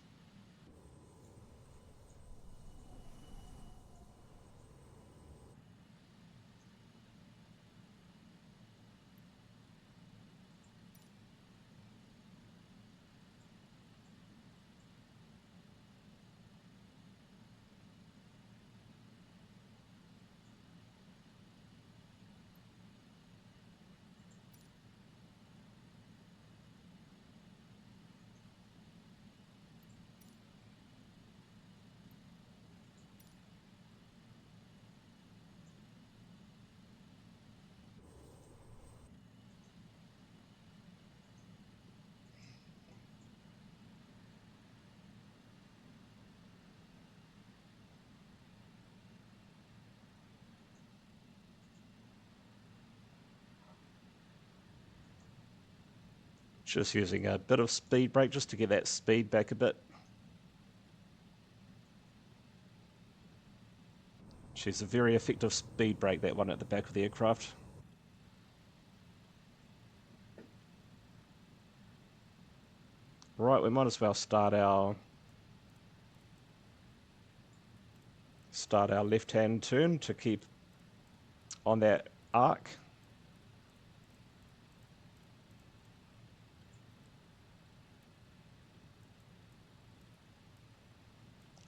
S1: Just using a bit of speed brake just to get that speed back a bit. She's a very effective speed brake, that one at the back of the aircraft. Right, we might as well start our left-hand turn to keep on that arc.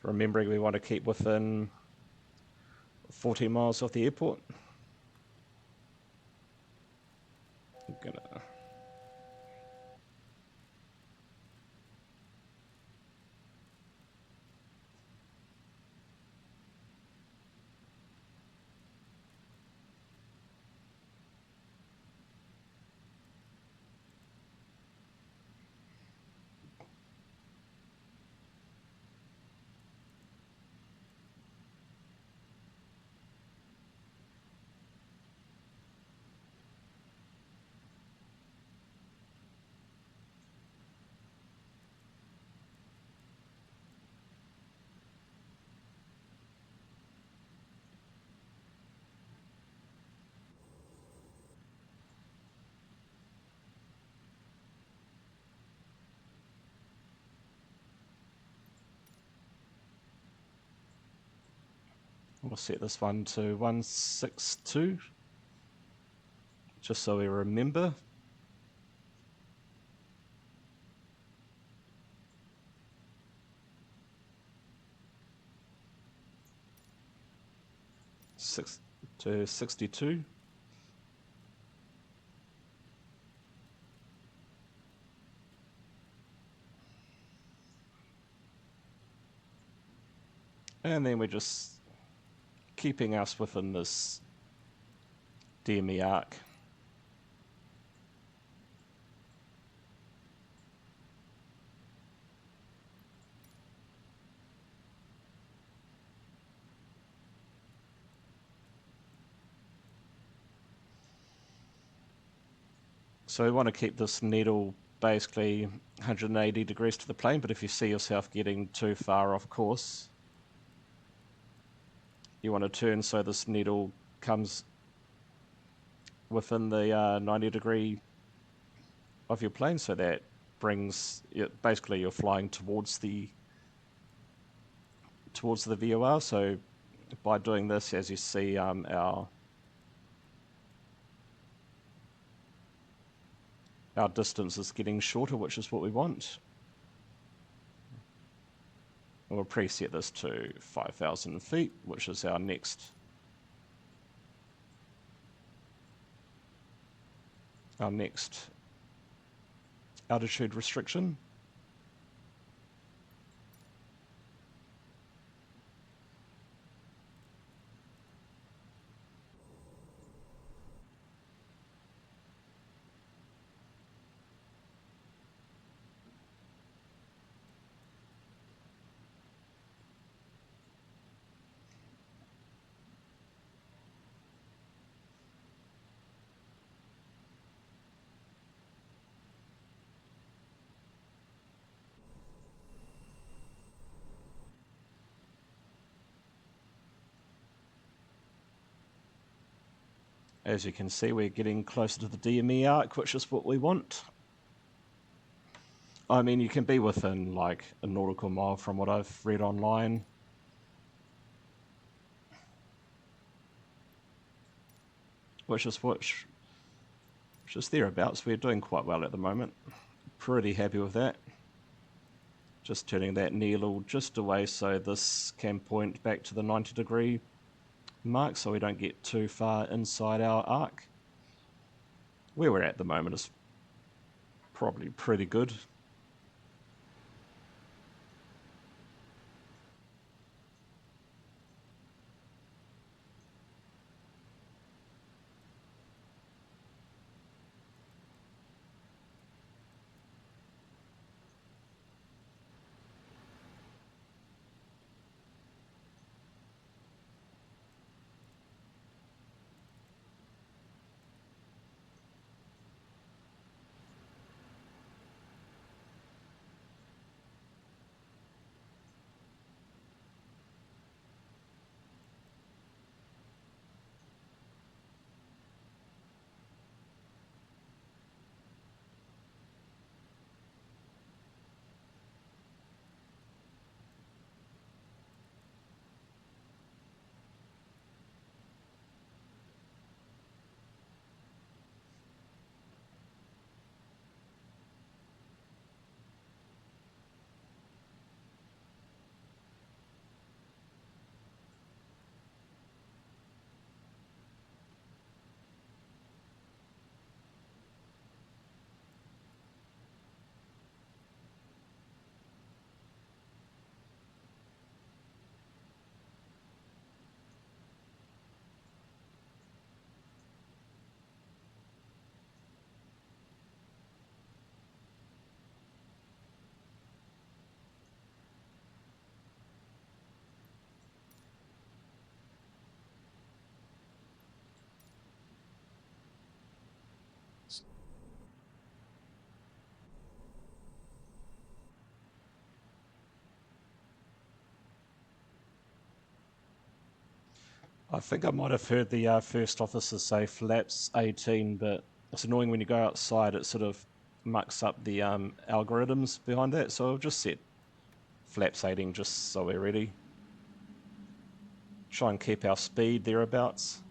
S1: Remembering we want to keep within 14 miles off the airport. I'm gonna... We'll set this one to 162, just so we remember. To 62. And then we're just keeping us within this DME arc. So we want to keep this needle basically 180 degrees to the plane, but if you see yourself getting too far off course, you want to turn so this needle comes within the 90 degree of your plane, so that brings it, basically you're flying towards the VOR. So by doing this, as you see, our distance is getting shorter, which is what we want. And we'll preset this to 5,000 feet, which is our next altitude restriction. As you can see, we're getting closer to the DME arc, which is what we want. I mean, you can be within like a nautical mile from what I've read online. Which is thereabouts. We're doing quite well at the moment. Pretty happy with that. Just turning that needle just away so this can point back to the 90 degree mark, so we don't get too far inside our arc. Where we're at the moment is probably pretty good. I think I might have heard the first officer say flaps 18, but it's annoying when you go outside, it sort of mucks up the algorithms behind that, so I'll just set flaps 18 just so we're ready. Try and keep our speed thereabouts.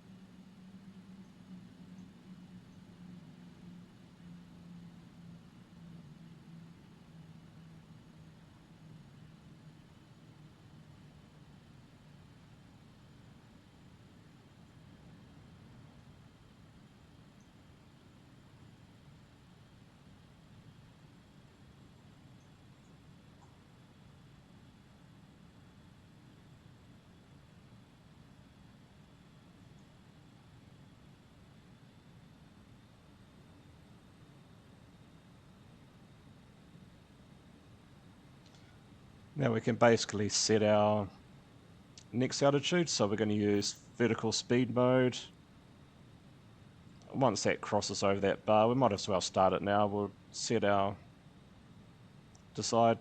S1: Now we can basically set our next altitude, so we're going to use vertical speed mode. Once that crosses over that bar, we might as well start it now. We'll set our decide,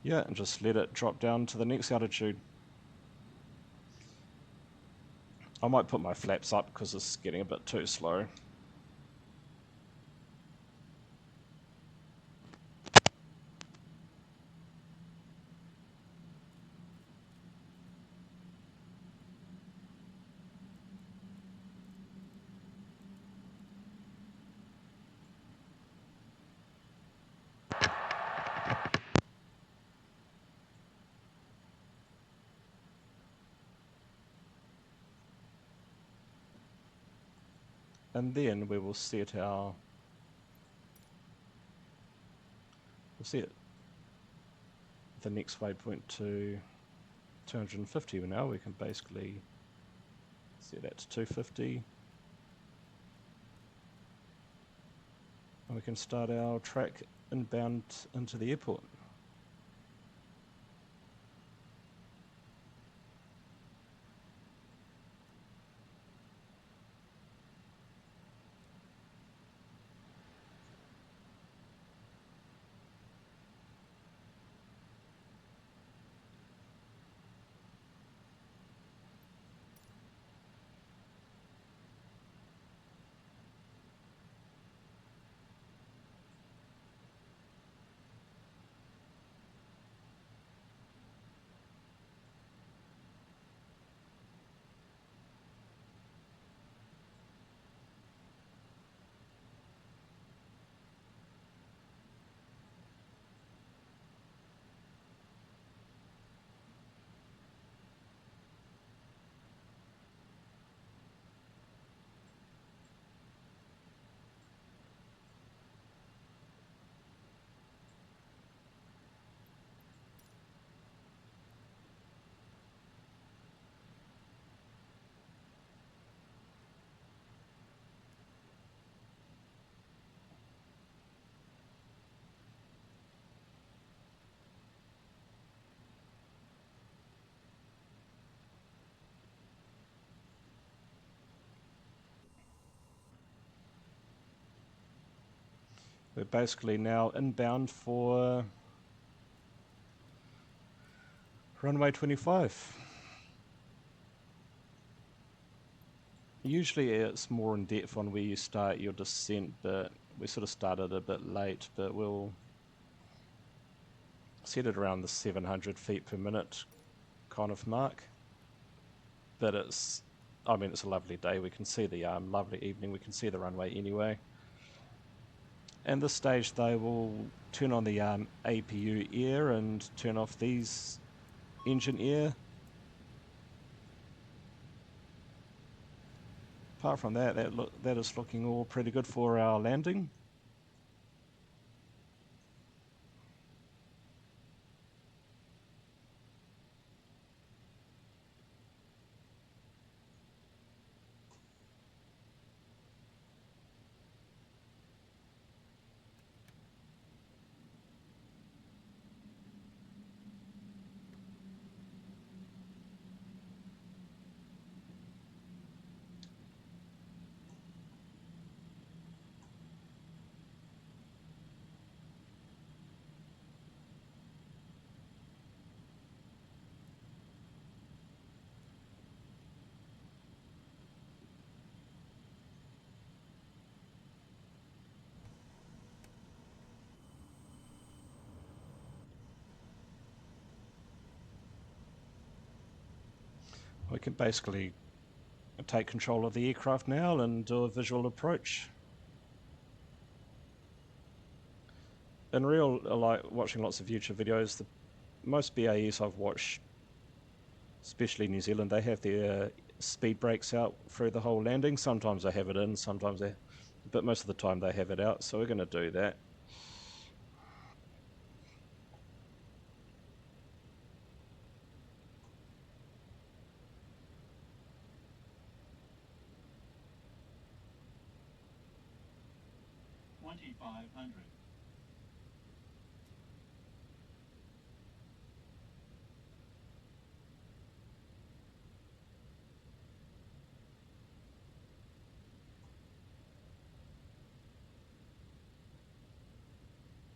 S1: yeah, and just let it drop down to the next altitude. I might put my flaps up because it's getting a bit too slow. And then we will set our, the next waypoint to 250 now. We can basically set that to 250. And we can start our track inbound into the airport. We're basically now inbound for runway 25. Usually it's more in depth on where you start your descent, but we sort of started a bit late, but we'll set it around the 700 feet per minute kind of mark. But it's a lovely day. We can see the lovely evening. We can see the runway anyway. And this stage they will turn on the APU air and turn off these engine air. Apart from that, that is looking all pretty good for our landing. We can basically take control of the aircraft now and do a visual approach. In real, like watching lots of YouTube videos, most BAEs I've watched, especially New Zealand, they have their speed brakes out through the whole landing. Sometimes they have it in, sometimes they, but most of the time they have it out. So we're going to do that.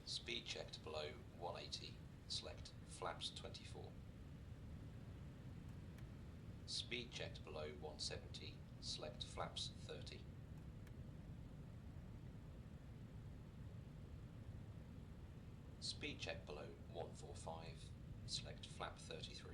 S2: Speed checked below 180, select flaps 24. Speed checked below 170, select flaps 30. Speed check below 145, select flap 33.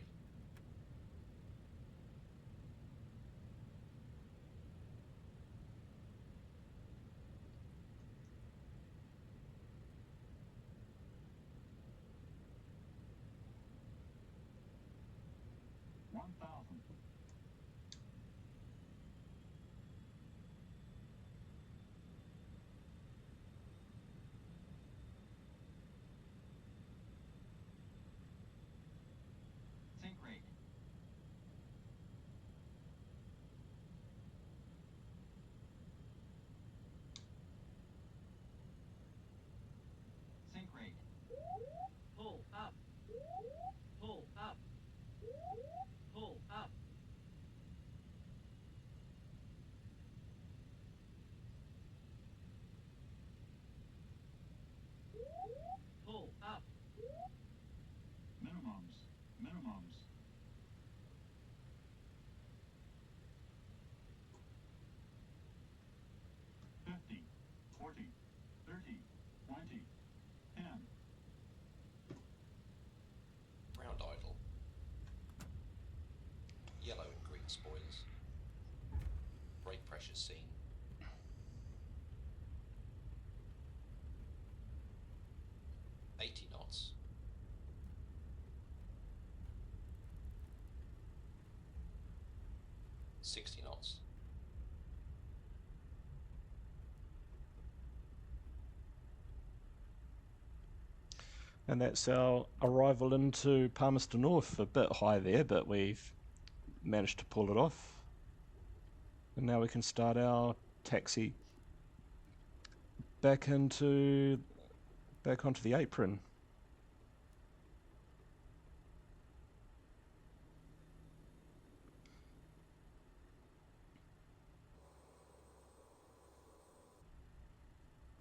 S2: Ground idle. Yellow and green spoilers. Brake pressure seen. knots. 60 knots.
S1: And that's our arrival into Palmerston North. A bit high there, but we've managed to pull it off. And now we can start our taxi back onto the apron.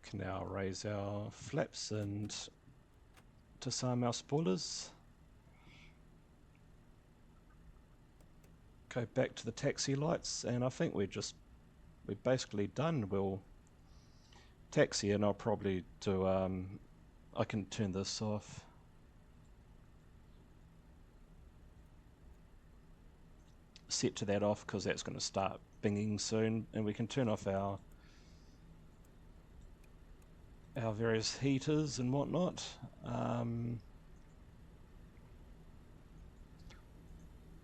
S1: Can now raise our flaps and disarm our spoilers. Go back to the taxi lights, and I think we're basically done. We'll taxi, and I'll probably do I can turn this off. Set to that off because that's going to start binging soon, and we can turn off our various heaters and whatnot.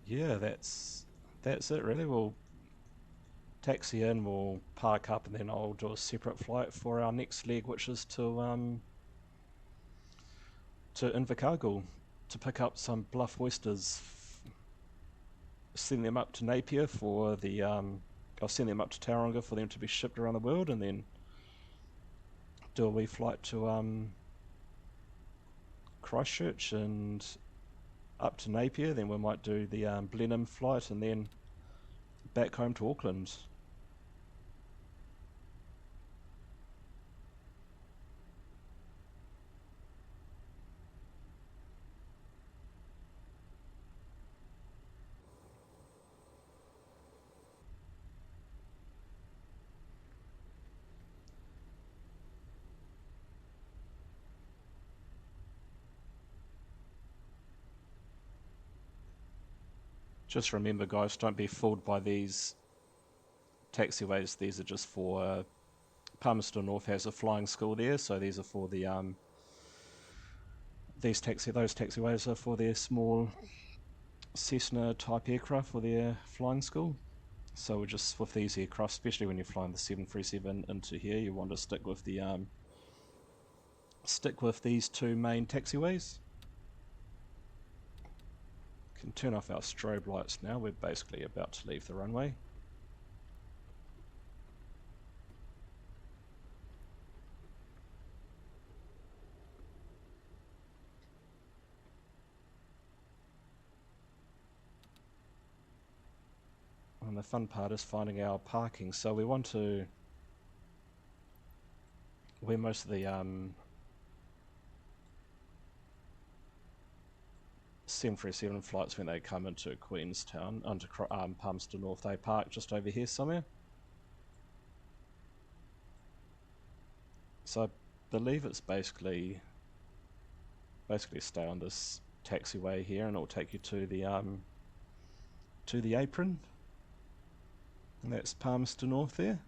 S1: Yeah, that's it really. We'll taxi in, we'll park up, and then I'll do a separate flight for our next leg, which is to Invercargill to pick up some bluff oysters. Send them up to Napier for the I'll send them up to Tauranga for them to be shipped around the world, and then do a wee flight to Christchurch and up to Napier. Then we might do the Blenheim flight and then back home to Auckland. Just remember, guys, don't be fooled by these taxiways. These are just for Palmerston North has a flying school there, so these are for the those taxiways are for their small Cessna type aircraft for their flying school. So we're just with these aircraft, especially when you're flying the 737 into here, you want to stick with the these two main taxiways. Can turn off our strobe lights now. We're basically about to leave the runway. And the fun part is finding our parking. So we want to, where most of the 737 flights, when they come into Queenstown, onto Palmerston North, they park just over here somewhere. So I believe it's basically stay on this taxiway here, and it'll take you to the apron. And that's Palmerston North there.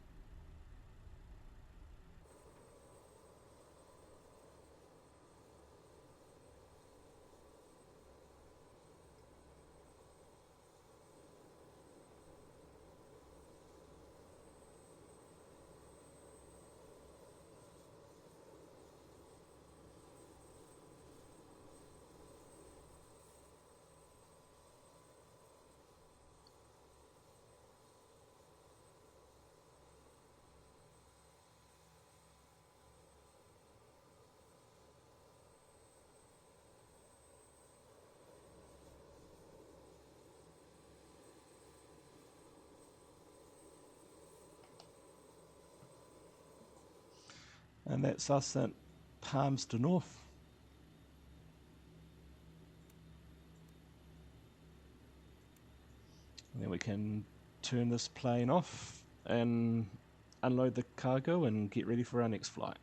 S1: And that's us at Palmerston North. And then we can turn this plane off and unload the cargo and get ready for our next flight.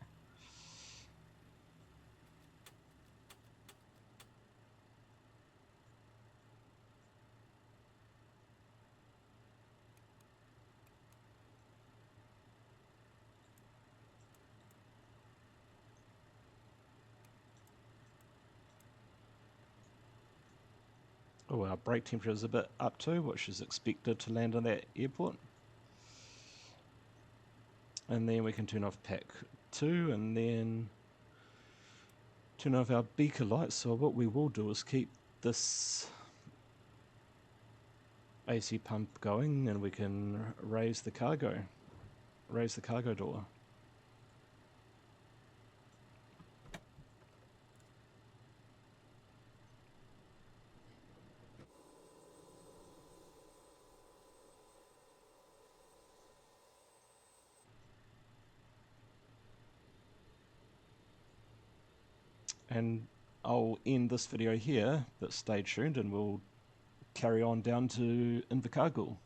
S1: Oh, our brake temperature is a bit up too, which is expected to land on that airport. And then we can turn off pack 2 and then turn off our beaker lights. So what we will do is keep this AC pump going, and we can raise the cargo door. And I'll end this video here, but stay tuned and we'll carry on down to Invercargill.